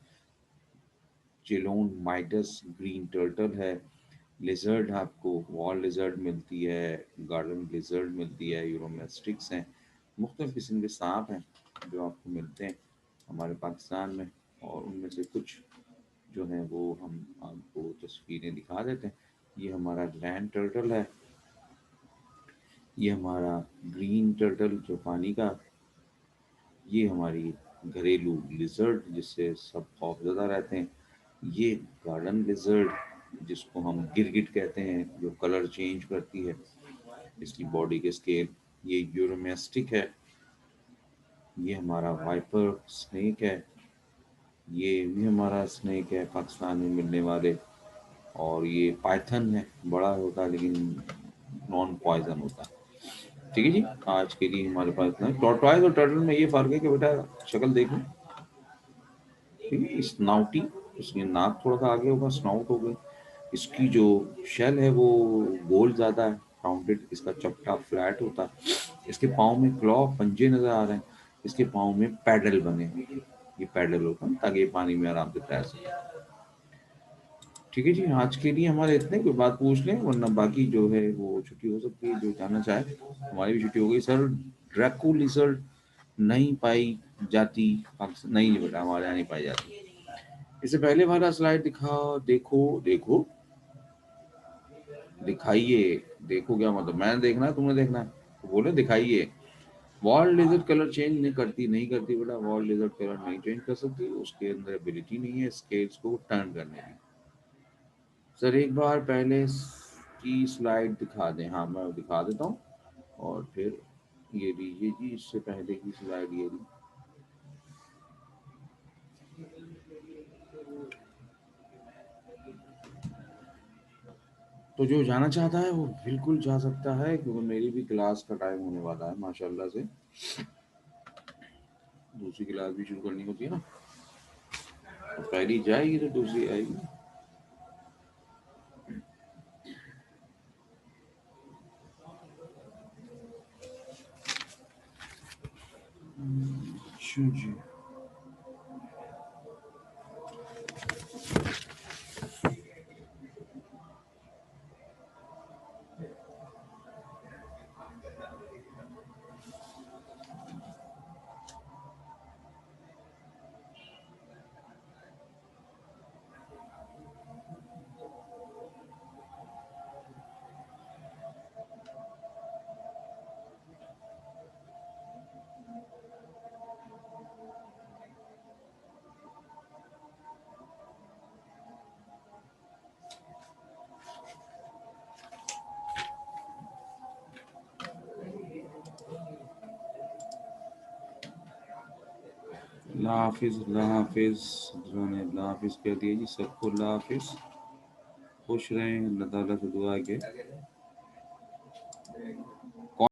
S1: जेलोन माइडस ग्रीन टर्टल है, लिजर्ड आपको वॉल लिजर्ड मिलती है, गार्डन लिजर्ड मिलती है, यूरोमेस्टिक्स हैं, मुख्तलिफ किस्म के सांप हैं जो आपको मिलते हैं हमारे पाकिस्तान में। और उनमें से कुछ जो हैं वो हम आपको तस्वीरें दिखा देते हैं। ये हमारा लैंड टर्टल है, ये हमारा ग्रीन टर्टल जो पानी का, ये हमारी घरेलू लिजर्ड जिससे सब खौफजदा रहते हैं, ये गार्डन लिजर्ड जिसको हम गिरगिट कहते हैं जो कलर चेंज करती है इसकी बॉडी के स्केल, ये यूरोमेस्टिक है, ये हमारा वाइपर स्नेक है, ये भी हमारा स्नेक है पाकिस्तान में मिलने वाले। और ये पाइथन है, बड़ा होता है लेकिन नॉन पॉइजन होता है। ठीक है जी, आज के लिए हमारे पास इतना है। टॉर्टॉइस और टर्टल में ये फर्क है कि बेटा शक्ल देख लो, ठीक है, स्नाउटी, इसकी नाक थोड़ा सा आगे होगा, स्नाउट हो गई, इसकी जो शेल है वो गोल ज्यादा है, राउंडेड, इसका चपटा फ्लैट होता है, इसके पाँव में क्लॉ पंजे नजर आ रहे हैं, इसके पाँव में पैडल बने हैं, ये पैडल होता है ताकि ये पानी में आराम से तैर सके। ठीक है जी, आज के लिए हमारे इतने, कोई बात पूछ लें वरना बाकी जो है वो छुट्टी हो सकती है, जो जाना चाहे। हमारी भी छुट्टी हो गई सर। ड्रैको लिजर्ड नहीं पाई जाती पाकिस्तान, नहीं बेटा हमारे यहाँ नहीं पाई जाती। इससे पहले वाला स्लाइड दिखा, देखो देखो, दिखाइए। देखो क्या मतलब, मैंने देखना है तुमने देखना है, तो बोले दिखाइए। वॉल लिजर्ड कलर चेंज नहीं करती बेटा, वॉल लिजर्ड कलर नहीं चेंज कर सकती, उसके अंदर एबिलिटी नहीं है स्केल्स को टर्न करने की। सर एक बार पहले की स्लाइड दिखा दें, हाँ मैं दिखा देता हूँ। और फिर ये लीजिए जी, इससे पहले की स्लाइड ये ली। तो जो जाना चाहता है वो बिल्कुल जा सकता है, क्योंकि मेरी भी क्लास का टाइम होने वाला है माशाल्लाह से। दूसरी क्लास भी शुरू करनी होती है ना, तो पहली जाएगी तो दूसरी आएगी। अच्छा जी, अल्लाह हाफिज, अल्लाह हाफिज। जिन्होंने अल्लाह हाफिज कह दिया जी, सबको अल्लाह हाफिज, खुश रहें, अल्लाह ताला से दुआ है कि